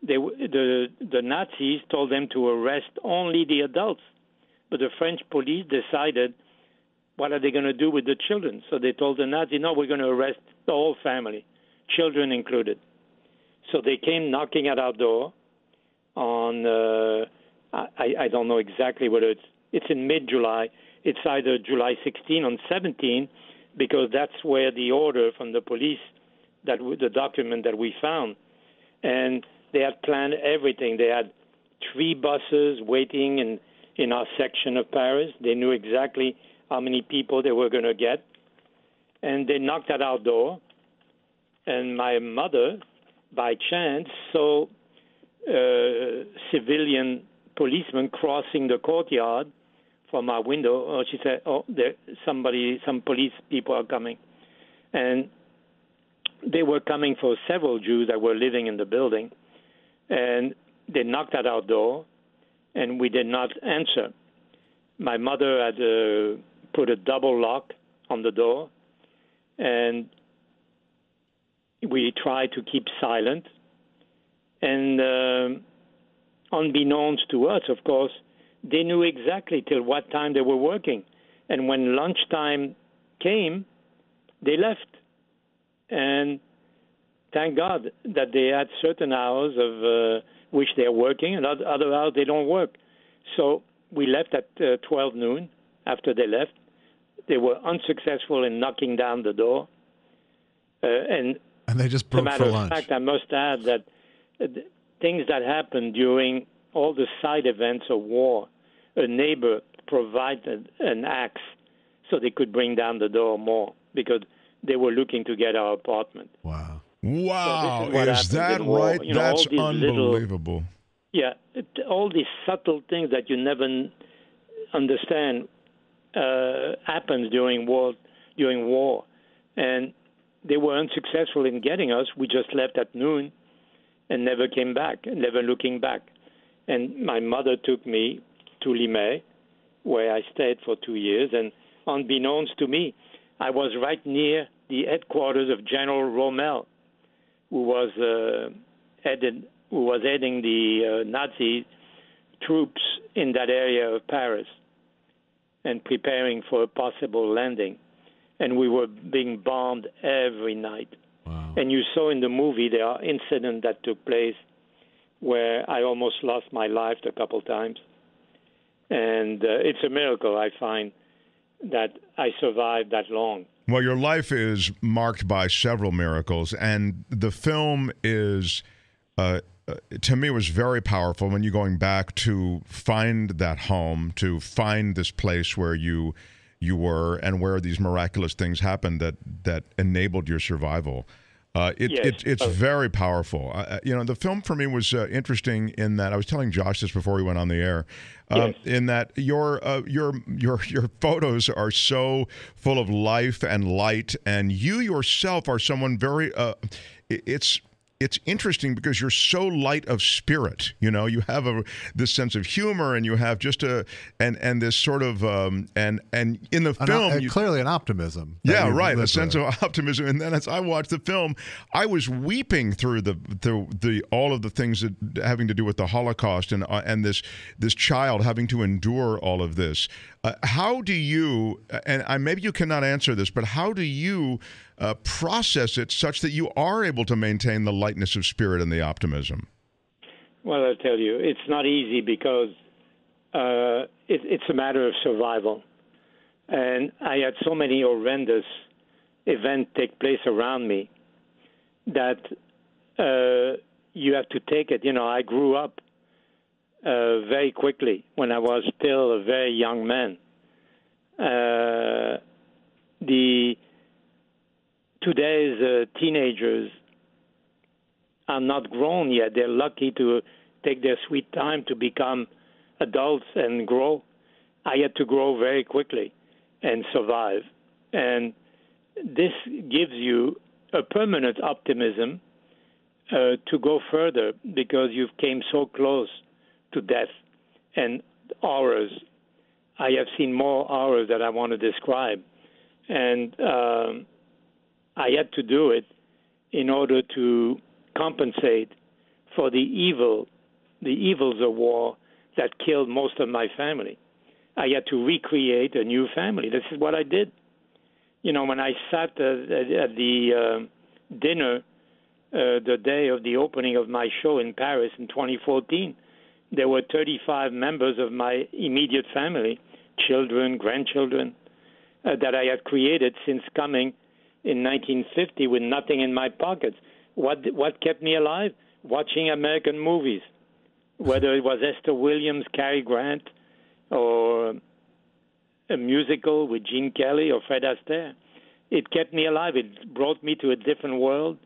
The Nazis told them to arrest only the adults, but the French police decided, what are they going to do with the children? So they told the Nazis, no, we're going to arrest the whole family, children included. So they came knocking at our door on, I don't know exactly whether it's in mid-July. It's either July 16 or 17, because that's where the order from the police, the document that we found. And they had planned everything. They had 3 buses waiting in our section of Paris. They knew exactly how many people they were going to get. And they knocked at our door. And my mother, by chance, saw civilian policemen crossing the courtyard from our window. She said, some police people are coming. And they were coming for several Jews that were living in the building. And they knocked at our door, and we did not answer. My mother had put a double lock on the door, and we tried to keep silent. And unbeknownst to us, of course, they knew exactly till what time they were working. And when lunchtime came, they left. And thank God that they had certain hours of which they're working, and other hours they don't work. So we left at 12 noon after they left. They were unsuccessful in knocking down the door. And they just broke for lunch. As a matter of fact, I must add that things that happened during all the side events of war, a neighbor provided an axe so they could bring down the door more because they were looking to get our apartment. Wow. Wow. So is that right? That's unbelievable. All these subtle things that you never understand happens during war. And they were unsuccessful in getting us. We just left at noon and never came back, never looking back. And my mother took me to Limay, where I stayed for 2 years. And unbeknownst to me, I was right near the headquarters of General Rommel, who was heading the Nazi troops in that area of Paris and preparing for a possible landing. And we were being bombed every night. Wow. And you saw in the movie there are incidents that took place where I almost lost my life a couple times. And it's a miracle, I find, that I survived that long. Well, your life is marked by several miracles, and the film is, to me, was very powerful when you're going back to find that home, to find this place where you were and where these miraculous things happened that enabled your survival. It's very powerful. The film for me was interesting in that I was telling Josh this before we went on the air. In that your photos are so full of life and light, and you yourself are someone very. It's interesting because you're so light of spirit. You have this sense of humor, and you have just and this sort of and in the film clearly an optimism. Yeah, right, a sense of optimism. And then as I watched the film, I was weeping through the all of the things that having to do with the Holocaust and this child having to endure all of this. How do you, and maybe you cannot answer this, but how do you process it such that you are able to maintain the lightness of spirit and the optimism? Well, I'll tell you, it's not easy because it's a matter of survival. And I had so many horrendous events take place around me that you have to take it. I grew up very quickly when I was still a very young man. Today's teenagers are not grown yet. They're lucky to take their sweet time to become adults and grow. I had to grow very quickly and survive. And this gives you a permanent optimism to go further because you've came so close to death and horrors. I have seen more horrors that I want to describe. And I had to do it in order to compensate for the evils of war that killed most of my family. I had to recreate a new family. This is what I did. When I sat at the dinner the day of the opening of my show in Paris in 2014, there were 35 members of my immediate family, children, grandchildren, that I had created since coming in 1950 with nothing in my pockets. What kept me alive? Watching American movies, whether it was Esther Williams, Cary Grant, or a musical with Gene Kelly or Fred Astaire. It kept me alive. It brought me to a different world,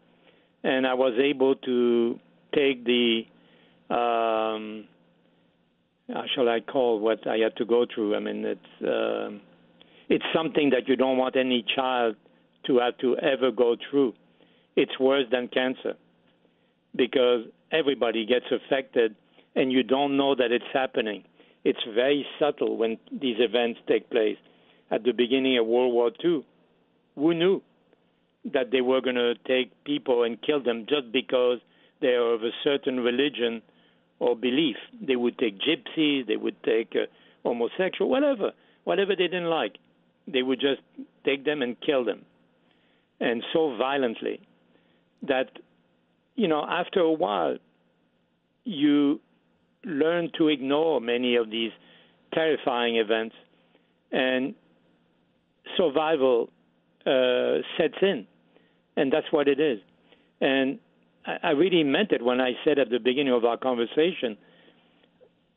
and I was able to take the how shall I call what I had to go through? I mean, it's something that you don't want any child to have to ever go through. It's worse than cancer because everybody gets affected and you don't know that it's happening. It's very subtle when these events take place. At the beginning of World War II, who knew that they were going to take people and kill them just because they are of a certain religion or belief? They would take gypsies, they would take homosexual, whatever they didn't like. They would just take them and kill them. And so violently that, after a while, you learn to ignore many of these terrifying events, and survival sets in, and that's what it is. And I really meant it when I said at the beginning of our conversation,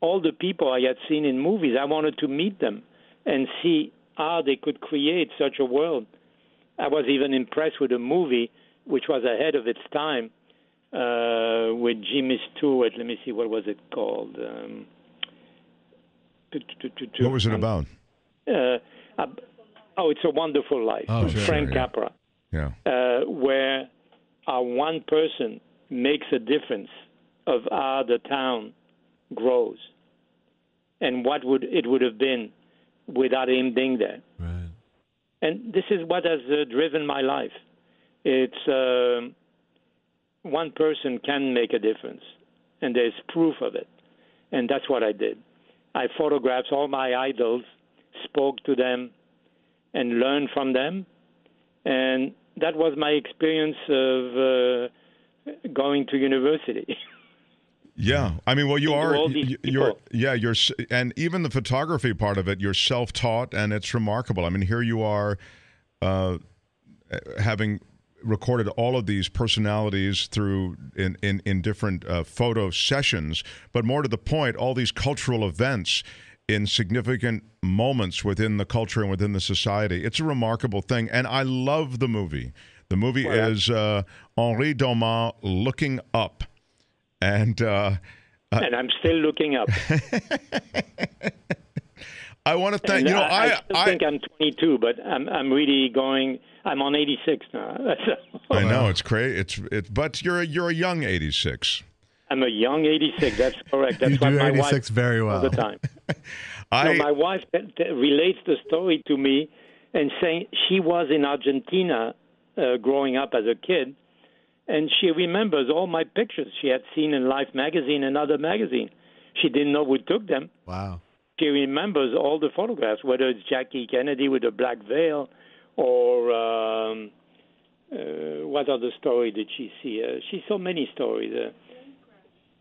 all the people I had seen in movies. I wanted to meet them and see how they could create such a world. I was even impressed with a movie which was ahead of its time with Jimmy Stewart. Let me see, what was it called? What was it about? It's a Wonderful Life. Oh, sure, Frank yeah. Capra. Yeah. Where one person makes a difference of how the town grows and what it would have been without him being there. Right. And this is what has driven my life. It's one person can make a difference, and there's proof of it. And that's what I did. I photographed all my idols, spoke to them, and learned from them. And that was my experience of going to university. Yeah, I mean, well, you're, and even the photography part of it, you're self-taught, and it's remarkable. I mean, here you are, having recorded all of these personalities through in different photo sessions, but more to the point, all these cultural events in significant moments within the culture and within the society. It's a remarkable thing, and I love the movie. The movie is Henri Dauman, Looking Up. And I'm still looking up. I want to thank I think I'm 22, but I'm really going. I'm on 86 now. I know it's crazy. But you're a young 86. I'm a young 86. That's correct. That's you what do my 86 wife very well all the time. My wife relates the story to me, and saying she was in Argentina growing up as a kid. And she remembers all my pictures she had seen in Life magazine and other magazine. She didn't know who took them. Wow. She remembers all the photographs, whether it's Jackie Kennedy with a black veil or what other story did she see? She saw many stories.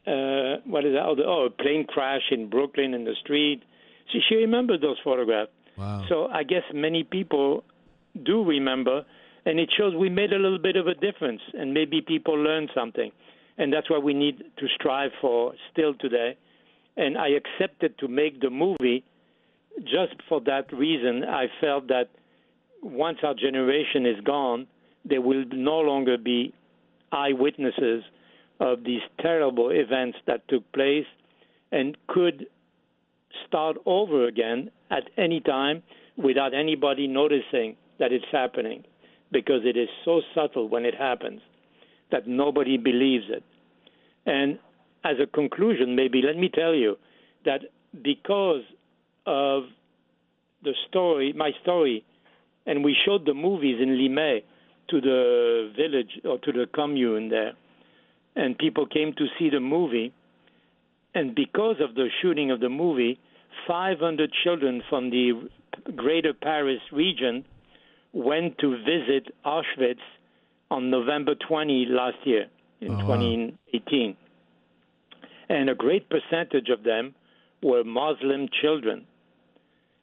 What is that? A plane crash in Brooklyn in the street. She remembered those photographs. Wow. So I guess many people do remember. And it shows we made a little bit of a difference, and maybe people learn something. And that's what we need to strive for still today. And I accepted to make the movie just for that reason. I felt that once our generation is gone, there will no longer be eyewitnesses of these terrible events that took place and could start over again at any time without anybody noticing that it's happening. Because it is so subtle when it happens that nobody believes it. And as a conclusion, maybe let me tell you that because of my story, and we showed the movies in Limay to the village or to the commune there, and people came to see the movie, and because of the shooting of the movie, 500 children from the greater Paris region went to visit Auschwitz on November 20 last year, in 2018. And a great percentage of them were Muslim children.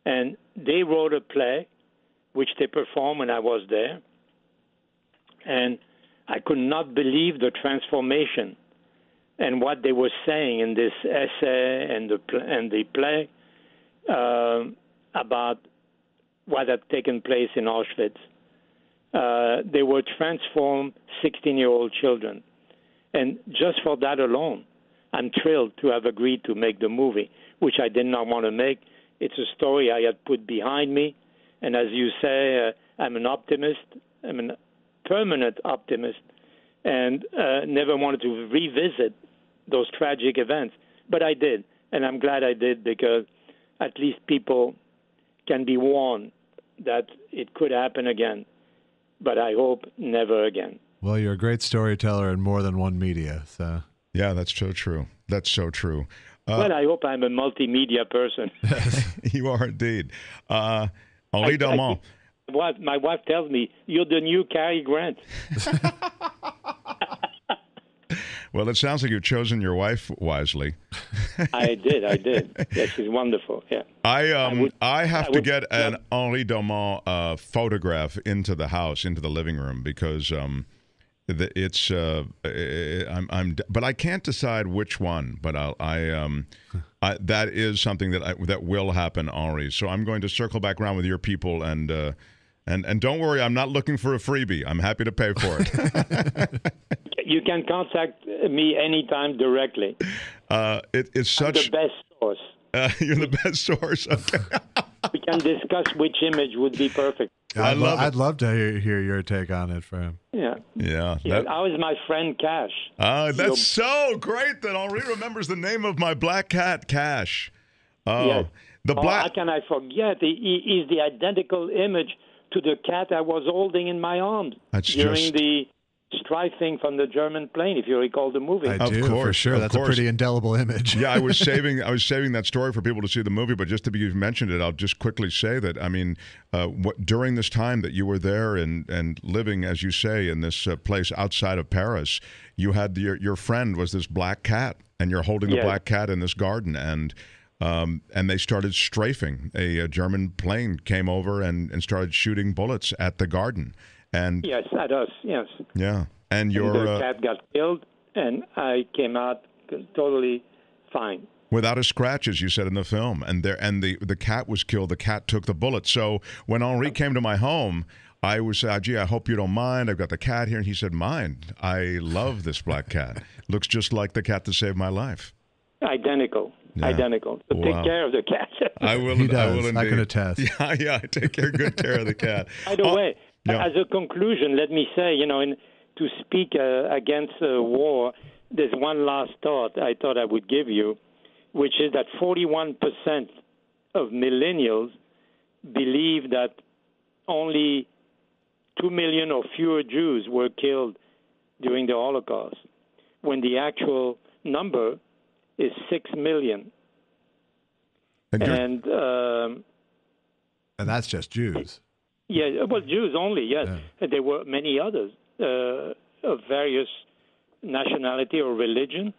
And they wrote a play, which they performed when I was there. And I could not believe the transformation and what they were saying in this essay and the play about what had taken place in Auschwitz. They were transformed 16-year-old children. And just for that alone, I'm thrilled to have agreed to make the movie, which I did not want to make. It's a story I had put behind me. And as you say, I'm an optimist. I'm a permanent optimist and never wanted to revisit those tragic events. But I did, and I'm glad I did because at least people can be warned that it could happen again, but I hope never again. Well, you're a great storyteller in more than one media, so. Yeah, that's so true. That's so true. Well, I hope I'm a multimedia person. You are indeed. Henri Dauman. My wife tells me, you're the new Cary Grant. Well, it sounds like you've chosen your wife wisely. I did. Yeah, she's wonderful. Yeah. I have to get an Henri Dauman photograph into the house, into the living room, because but I can't decide which one. But that is something that will happen, Henri. So I'm going to circle back around with your people, and don't worry, I'm not looking for a freebie. I'm happy to pay for it. You can contact me anytime directly. It's such I'm the best source. You're the best source. Okay. We can discuss which image would be perfect. I'd love to hear your take on it, Fram. Yeah. That, how is my friend Cash? That's so great that Henri remembers the name of my black cat, Cash. Oh, yes. How can I forget? He is the identical image to the cat I was holding in my arms during the strafing from the German plane, if you recall the movie. I do, for sure. That's a pretty indelible image. Yeah, I was saving that story for people to see the movie, but just to be, you've mentioned it, I'll just quickly say that, I mean, during this time that you were there and living, as you say, in this place outside of Paris, you had your friend was this black cat, and you're holding the black cat in this garden, and they started strafing. A German plane came over and started shooting bullets at the garden. And yes, at us, yes. Yeah, and the cat got killed, and I came out totally fine. Without a scratch, as you said in the film. And the cat was killed. The cat took the bullet. So when Henri came to my home, I was, gee, I hope you don't mind. I've got the cat here. And he said, mind. I love this black cat. Looks just like the cat that saved my life. Identical. Yeah. Identical. So take care of the cat. I will. He does. I will indeed. I can attest. Yeah. I take good care of the cat. By the way, as a conclusion, let me say, to speak against war, there's one last thought I thought I would give you, which is that 41% of millennials believe that only 2 million or fewer Jews were killed during the Holocaust, when the actual number is 6 million. And that's just Jews. Yeah, well, Jews only, yes. Yeah. There were many others of various nationality or religion,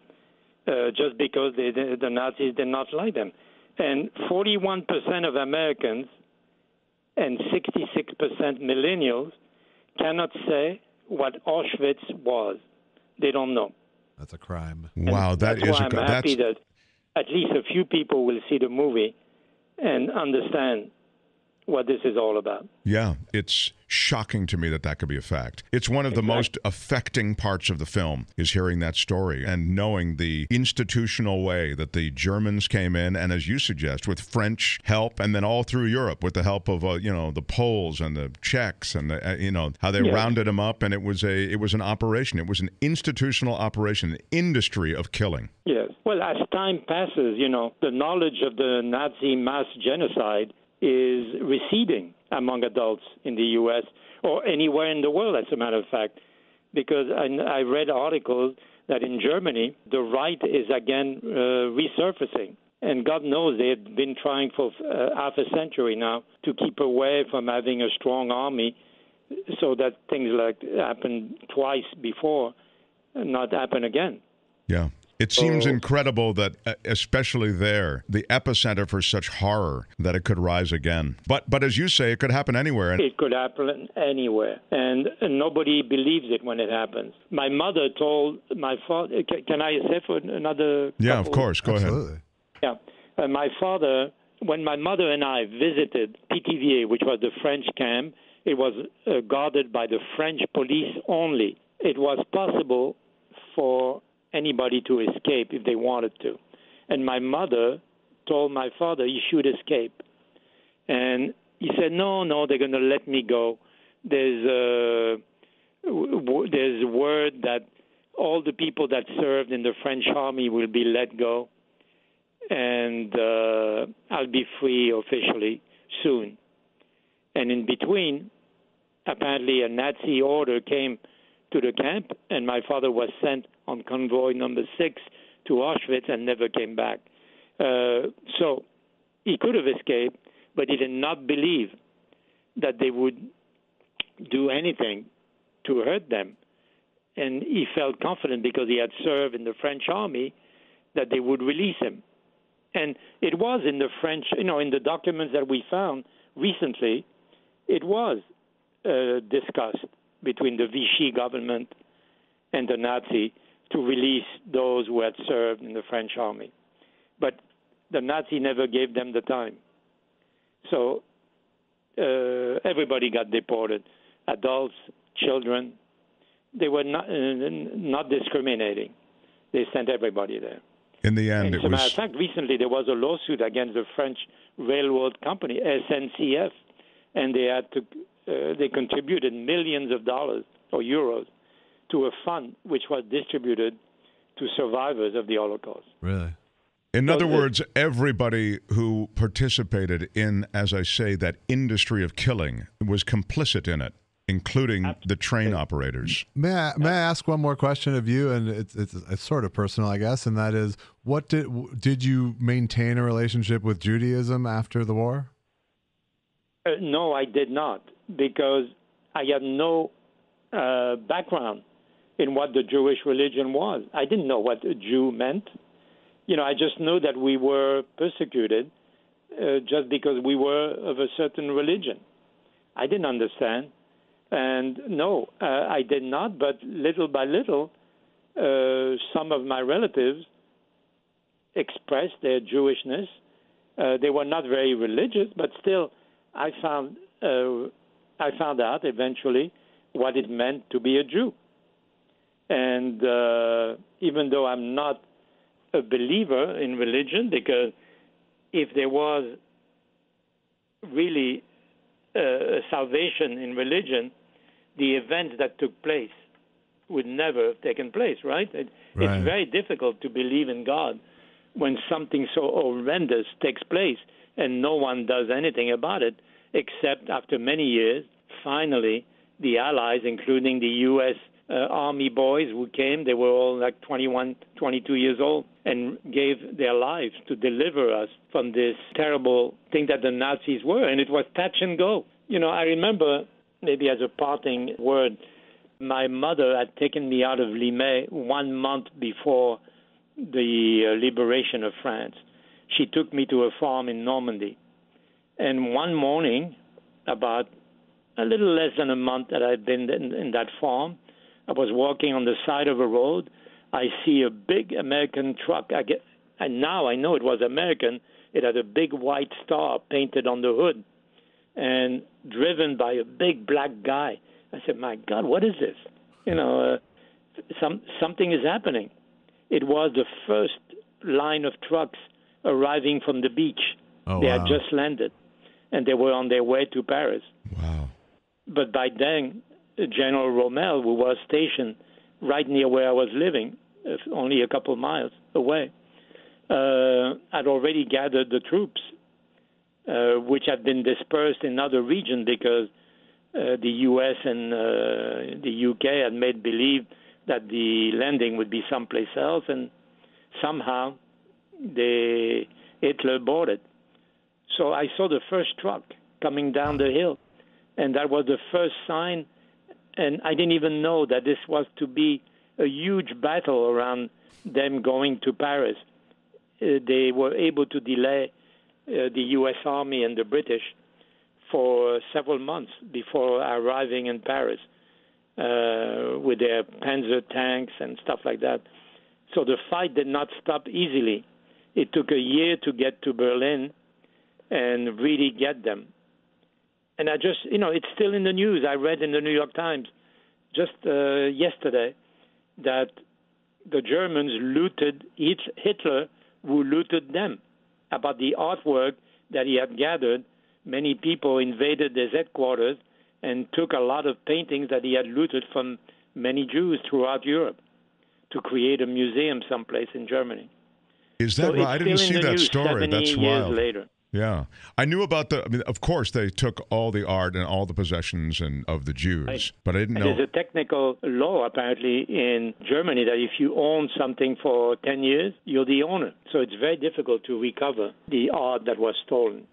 just because the Nazis did not like them. And 41% of Americans and 66% millennials cannot say what Auschwitz was. They don't know. That's a crime. Wow, that's why I'm happy that at least a few people will see the movie and understand what this is all about. Yeah, it's shocking to me that could be a fact. It's one of the most affecting parts of the film is hearing that story and knowing the institutional way that the Germans came in, and as you suggest, with French help, and then all through Europe with the help of the Poles and the Czechs and the how they rounded them up, and it was an operation. It was an institutional operation, an industry of killing. Yes. Well, as time passes, the knowledge of the Nazi mass genocide is receding among adults in the U.S. or anywhere in the world, as a matter of fact, because I read articles that in Germany, the right is again resurfacing. And God knows they had been trying for half a century now to keep away from having a strong army so that things like happened twice before not happen again. Yeah. It seems incredible that, especially there, the epicenter for such horror, that it could rise again. But as you say, it could happen anywhere. It could happen anywhere, and nobody believes it when it happens. My mother told my father. Can I say for another? Yeah, of course. Go ahead. Yeah, my father. When my mother and I visited PTVA, which was the French camp, it was guarded by the French police only. It was possible for anybody to escape if they wanted to. And my mother told my father he should escape. And he said, no, they're going to let me go. There's word that all the people that served in the French army will be let go. And I'll be free officially soon. And in between, apparently a Nazi order came to the camp, and my father was sent on convoy number 6 to Auschwitz and never came back. So he could have escaped, but he did not believe that they would do anything to hurt them. And he felt confident because he had served in the French army that they would release him. And it was in the French, in the documents that we found recently, it was discussed between the Vichy government and the Nazi to release those who had served in the French army. But the Nazi never gave them the time. So everybody got deported, adults, children. They were not discriminating. They sent everybody there. In the end, as a matter of fact, recently there was a lawsuit against the French railroad company, SNCF, and they contributed millions of dollars or euros to a fund which was distributed to survivors of the Holocaust. Really? In other words, everybody who participated in, as I say, that industry of killing was complicit in it, including the train operators. May I ask one more question of you? And it's sort of personal, I guess, and that is, what did you maintain a relationship with Judaism after the war? No, I did not, because I had no background in what the Jewish religion was. I didn't know what a Jew meant. I just knew that we were persecuted just because we were of a certain religion. I didn't understand. And no, I did not, but little by little, some of my relatives expressed their Jewishness. They were not very religious, but still, I found out eventually what it meant to be a Jew. And even though I'm not a believer in religion, because if there was really a salvation in religion, the events that took place would never have taken place, right? It's very difficult to believe in God when something so horrendous takes place and no one does anything about it, except after many years, finally, the Allies, including the U.S. Army boys who came, they were all like 21, 22 years old, and gave their lives to deliver us from this terrible thing that the Nazis were, and it was touch and go. I remember, maybe as a parting word, my mother had taken me out of Limay 1 month before the liberation of France. She took me to a farm in Normandy. And one morning, about a little less than a month that I'd been in that farm, I was walking on the side of a road. I see a big American truck. And now I know it was American. It had a big white star painted on the hood and driven by a big black guy. I said, my God, what is this? Something is happening. It was the first line of trucks arriving from the beach. They had just landed, and they were on their way to Paris. Wow. But by then, General Rommel, who was stationed right near where I was living, only a couple miles away, had already gathered the troops, which had been dispersed in other regions because the U.S. and the UK had made believe that the landing would be someplace else, and somehow Hitler boarded. So I saw the first truck coming down the hill, and that was the first sign, and I didn't even know that this was to be a huge battle around them going to Paris. They were able to delay the U.S. Army and the British for several months before arriving in Paris with their Panzer tanks and stuff like that. So the fight did not stop easily. It took a year to get to Berlin and really get them. And I just, it's still in the news. I read in the New York Times just yesterday that the Germans looted Hitler, who looted them, about the artwork that he had gathered. Many people invaded his headquarters and took a lot of paintings that he had looted from many Jews throughout Europe to create a museum someplace in Germany. Is that right? I didn't see that story. That's wild. 70 years later. Yeah. I knew about of course, they took all the art and all the possessions of the Jews, right. But I didn't know. There's a technical law, apparently, in Germany that if you own something for 10 years, you're the owner. So it's very difficult to recover the art that was stolen.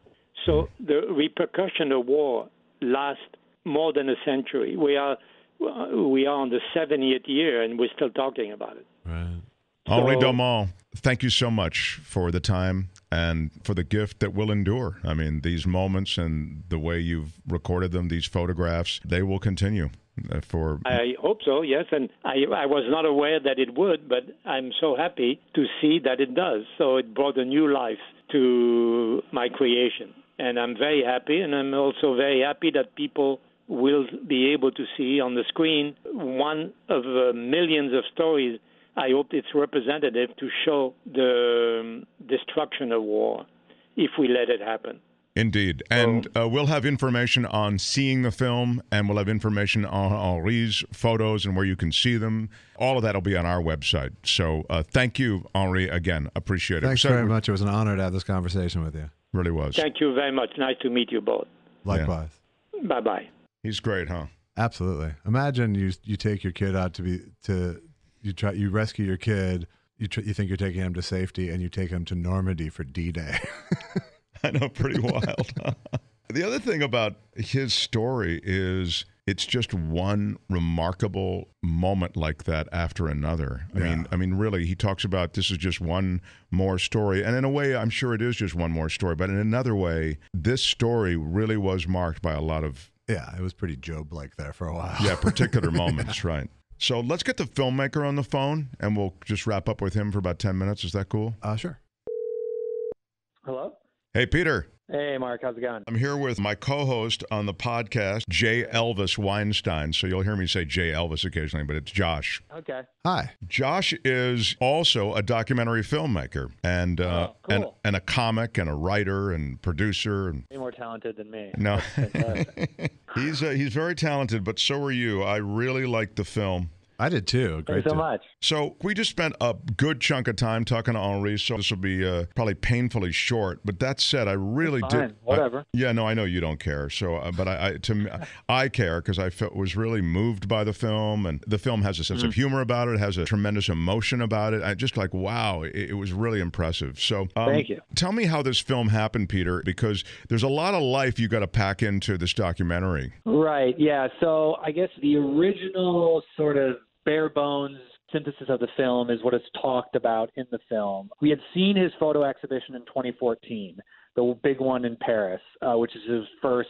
So the repercussion of war lasts more than a century. We are on the 70th year, and we're still talking about it. Right. Henri Dauman, thank you so much for the time and for the gift that will endure. I mean, these moments and the way you've recorded them, these photographs, they will continue. I hope so, yes, and I was not aware that it would, but I'm so happy to see that it does. So it brought a new life to my creation, and I'm very happy, and I'm also very happy that people will be able to see on the screen one of millions of stories. I hope it's representative to show the destruction of war if we let it happen. Indeed. And we'll have information on seeing the film, and we'll have information on Henri's photos and where you can see them. All of that will be on our website. So thank you, Henri, again. Appreciate it. Thanks very much. It was an honor to have this conversation with you. Really was. Thank you very much. Nice to meet you both. Likewise. Yeah. Bye-bye. He's great, huh? Absolutely. Imagine you take your kid out you rescue your kid, you think you're taking him to safety, and you take him to Normandy for D-Day. I know, pretty wild. The other thing about his story is it's just one remarkable moment like that after another. I mean, really, he talks about this is just one more story. And in a way, I'm sure it is just one more story. But in another way, this story really was marked by a lot of... Yeah, it was pretty Job-like there for a while. Yeah, particular moments, right. So let's get the filmmaker on the phone, and we'll just wrap up with him for about 10 minutes. Is that cool? Sure. Hello? Hey, Peter. Hey, Mark. How's it going? I'm here with my co-host on the podcast, J. Elvis Weinstein. So you'll hear me say J. Elvis occasionally, but it's Josh. Okay. Hi. Josh is also a documentary filmmaker and cool. and a comic and a writer and producer. And way more talented than me. No, he's very talented, but so are you. I really liked the film. I did too. Thanks so much. So we just spent a good chunk of time talking to Henri, so this will be probably painfully short. But that said, I really did. Whatever. I know you don't care. So, but I care because I was really moved by the film, and the film has a sense of humor about it. It has a tremendous emotion about it. I just like, wow, it was really impressive. So, thank you. Tell me how this film happened, Peter, because there's a lot of life you got to pack into this documentary. Right. Yeah. So I guess the original sort of bare bones synthesis of the film is what is talked about in the film. We had seen his photo exhibition in 2014, the big one in Paris, which is his first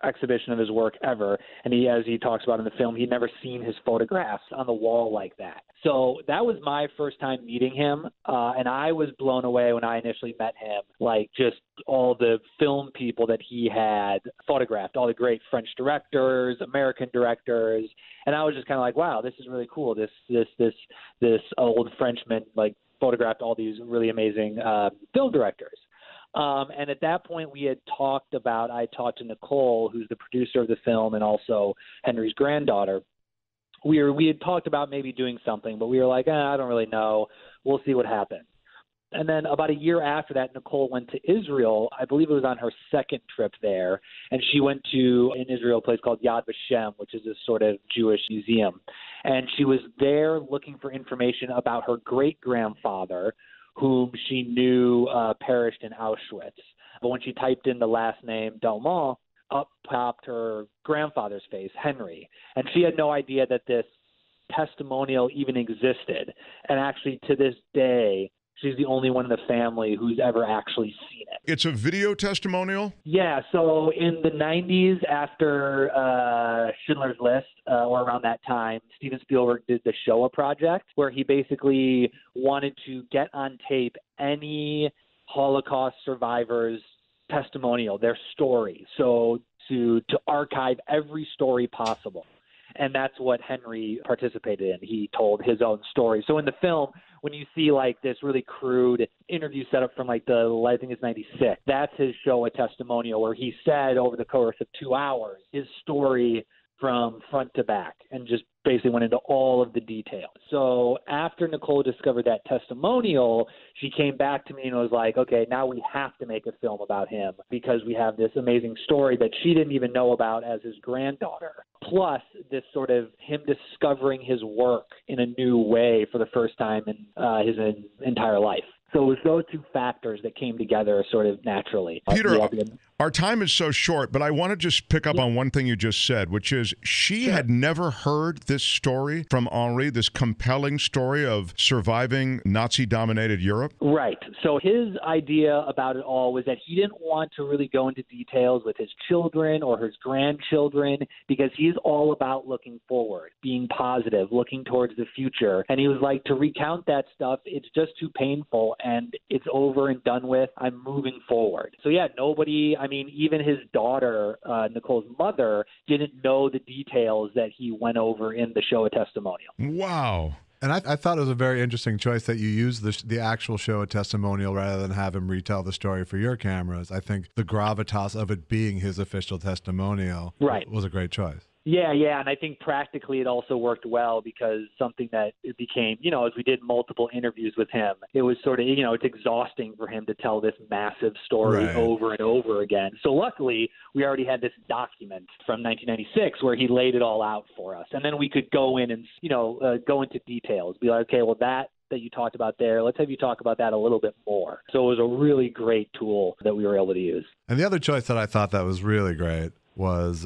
exhibition of his work ever. And as he talks about in the film, he'd never seen his photographs on the wall like that. So that was my first time meeting him. And I was blown away when I initially met him, like just all the film people that he had photographed, all the great French directors, American directors. And I was just kind of like, wow, this is really cool. This old Frenchman like photographed all these really amazing film directors. And at that point, I talked to Nicole, who's the producer of the film and also Henri's granddaughter. We had talked about maybe doing something, but we were like, I don't really know. We'll see what happens. And then about a year after that, Nicole went to Israel. I believe it was on her second trip there. And she went to, in Israel, a place called Yad Vashem, which is a sort of Jewish museum. And she was there looking for information about her great-grandfather, whom she knew perished in Auschwitz. But when she typed in the last name, Dauman, up popped her grandfather's face, Henri. And she had no idea that this testimonial even existed. And actually, to this day, she's the only one in the family who's ever actually seen it. It's a video testimonial? Yeah, so in the 90s, after Schindler's List, or around that time, Steven Spielberg did the Shoah Project, where he basically wanted to get on tape any Holocaust survivors' testimonial, their story, so to archive every story possible. And that's what Henri participated in. He told his own story. So in the film, when you see like this really crude interview setup from like I think it's 96, that's his Shoah testimonial where he said over the course of 2 hours his story from front to back and just basically went into all of the details. So after Nicole discovered that testimonial, she came back to me and was like, okay, now we have to make a film about him because we have this amazing story that she didn't even know about as his granddaughter. Plus this sort of him discovering his work in a new way for the first time in his entire life. So it was those two factors that came together sort of naturally. Peter, our time is so short, but I want to just pick up on one thing you just said, which is she had never heard this story from Henri, this compelling story of surviving Nazi-dominated Europe. Right. So his idea about it all was that he didn't want to really go into details with his children or his grandchildren because he's all about looking forward, being positive, looking towards the future. And he was like, to recount that stuff, it's just too painful and it's over and done with. I'm moving forward. So yeah, even his daughter, Nicole's mother, didn't know the details that he went over in the show a testimonial. Wow. And I thought it was a very interesting choice that you used the actual show a testimonial rather than have him retell the story for your cameras. I think the gravitas of it being his official testimonial was a great choice. Yeah, and I think practically it also worked well because something that it became, as we did multiple interviews with him, it was sort of, it's exhausting for him to tell this massive story over and over again. So luckily, we already had this document from 1996 where he laid it all out for us. And then we could go in and, go into details, be like, okay, well, that you talked about there, let's have you talk about that a little bit more. So it was a really great tool that we were able to use. And the other choice that I thought that was really great was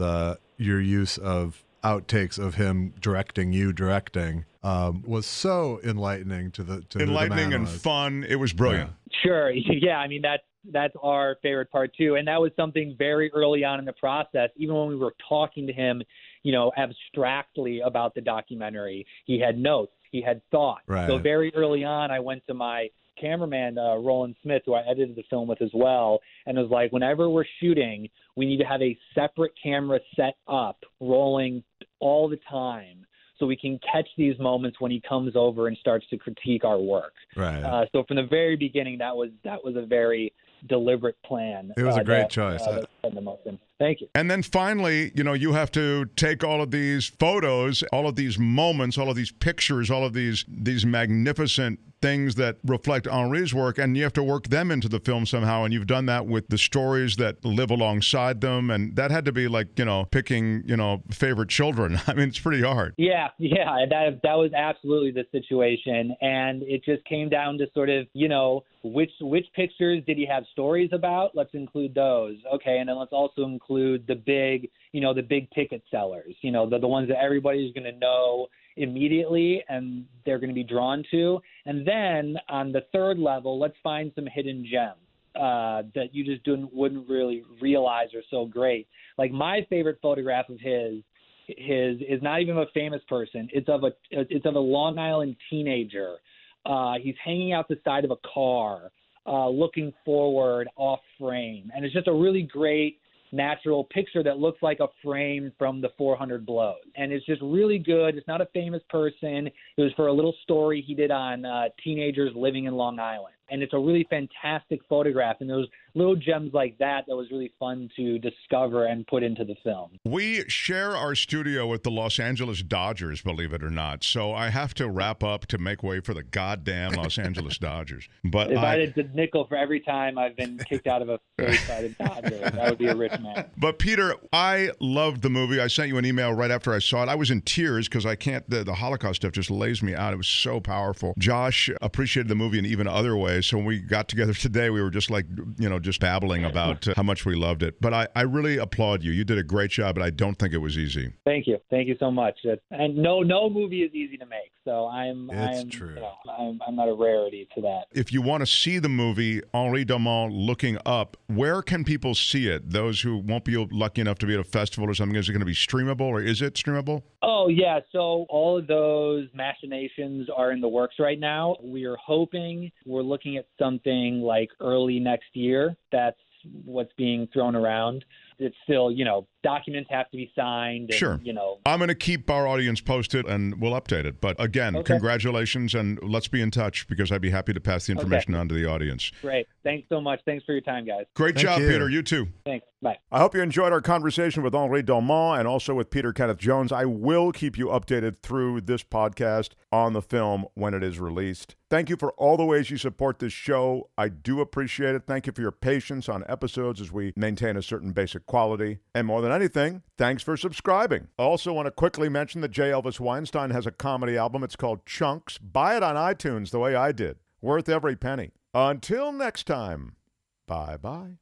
your use of outtakes of him directing was so enlightening to the enlightening and fun. It was brilliant. Yeah. Sure. Yeah. I mean, that's our favorite part too. And that was something very early on in the process. Even when we were talking to him, abstractly about the documentary, he had notes, he had thoughts. Right. So very early on, I went to my cameraman, Roland Smith, who I edited the film with as well, and was like, whenever we're shooting, we need to have a separate camera set up, rolling all the time, so we can catch these moments when he comes over and starts to critique our work. Right. So from the very beginning, that was a very deliberate plan. It was a great choice. Thank you. And then finally, you have to take all of these photos, all of these moments, all of these pictures, all of these magnificent things that reflect Henri's work, and you have to work them into the film somehow. And you've done that with the stories that live alongside them. And that had to be like, picking, favorite children. I mean, it's pretty hard. Yeah. That was absolutely the situation. And it just came down to sort of, which pictures did he have stories about? Let's include those. Okay. And then let's also include the big ticket sellers, the ones that everybody's going to know immediately and they're going to be drawn to. And then on the third level, let's find some hidden gems that you just wouldn't really realize are so great. Like my favorite photograph of his is not even a famous person. It's of a Long Island teenager. He's hanging out the side of a car, looking forward off frame. And it's just a really great natural picture that looks like a frame from the 400 Blows. And it's just really good. It's not a famous person. It was for a little story he did on teenagers living in Long Island. And it's a really fantastic photograph. And those little gems like that was really fun to discover and put into the film. We share our studio with the Los Angeles Dodgers, believe it or not. So I have to wrap up to make way for the goddamn Los Angeles Dodgers. But if I had a nickel for every time I've been kicked out of a third-sided Dodger, that would be a rich man. But Peter, I loved the movie. I sent you an email right after I saw it. I was in tears because I can't, the Holocaust stuff just lays me out. It was so powerful. Josh appreciated the movie in even other ways. So when we got together today, we were just like, just babbling about how much we loved it. But I really applaud you. You did a great job, and I don't think it was easy. Thank you. Thank you so much. And no movie is easy to make. So It's true. I'm not a rarity to that. If you want to see the movie, Henri Dauman, Looking Up, where can people see it? Those who won't be lucky enough to be at a festival or something, is it going to be streamable, or is it streamable? Oh, yeah. So all of those machinations are in the works right now. We're looking at something like early next year. That's what's being thrown around. It's still, documents have to be signed. And, sure. I'm going to keep our audience posted and we'll update it. But again, Congratulations, and let's be in touch because I'd be happy to pass the information on to the audience. Great. Thanks so much. Thanks for your time, guys. Great job, Peter. You too. Thanks. Bye. I hope you enjoyed our conversation with Henri Dauman and also with Peter Kenneth Jones. I will keep you updated through this podcast on the film when it is released. Thank you for all the ways you support this show. I do appreciate it. Thank you for your patience on episodes as we maintain a certain basic quality. And more than anything, thanks for subscribing. I also want to quickly mention that J. Elvis Weinstein has a comedy album. It's called Chunks. Buy it on iTunes the way I did. Worth every penny. Until next time, bye-bye.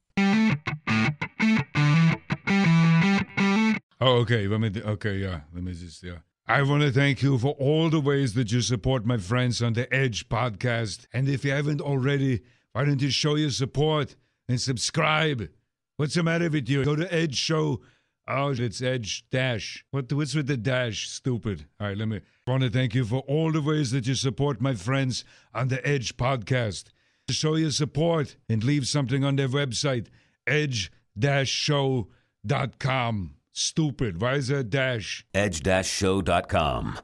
Oh, okay. Let me just. I want to thank you for all the ways that you support my friends on the Edge podcast. And if you haven't already, why don't you show your support and subscribe? What's the matter with you? Go to Edge Show. Oh, it's Edge Dash. What's with the dash? Stupid. All right, I want to thank you for all the ways that you support my friends on the Edge podcast. Show your support and leave something on their website, edge-show.com. Stupid. Why is there a dash? edge-show.com.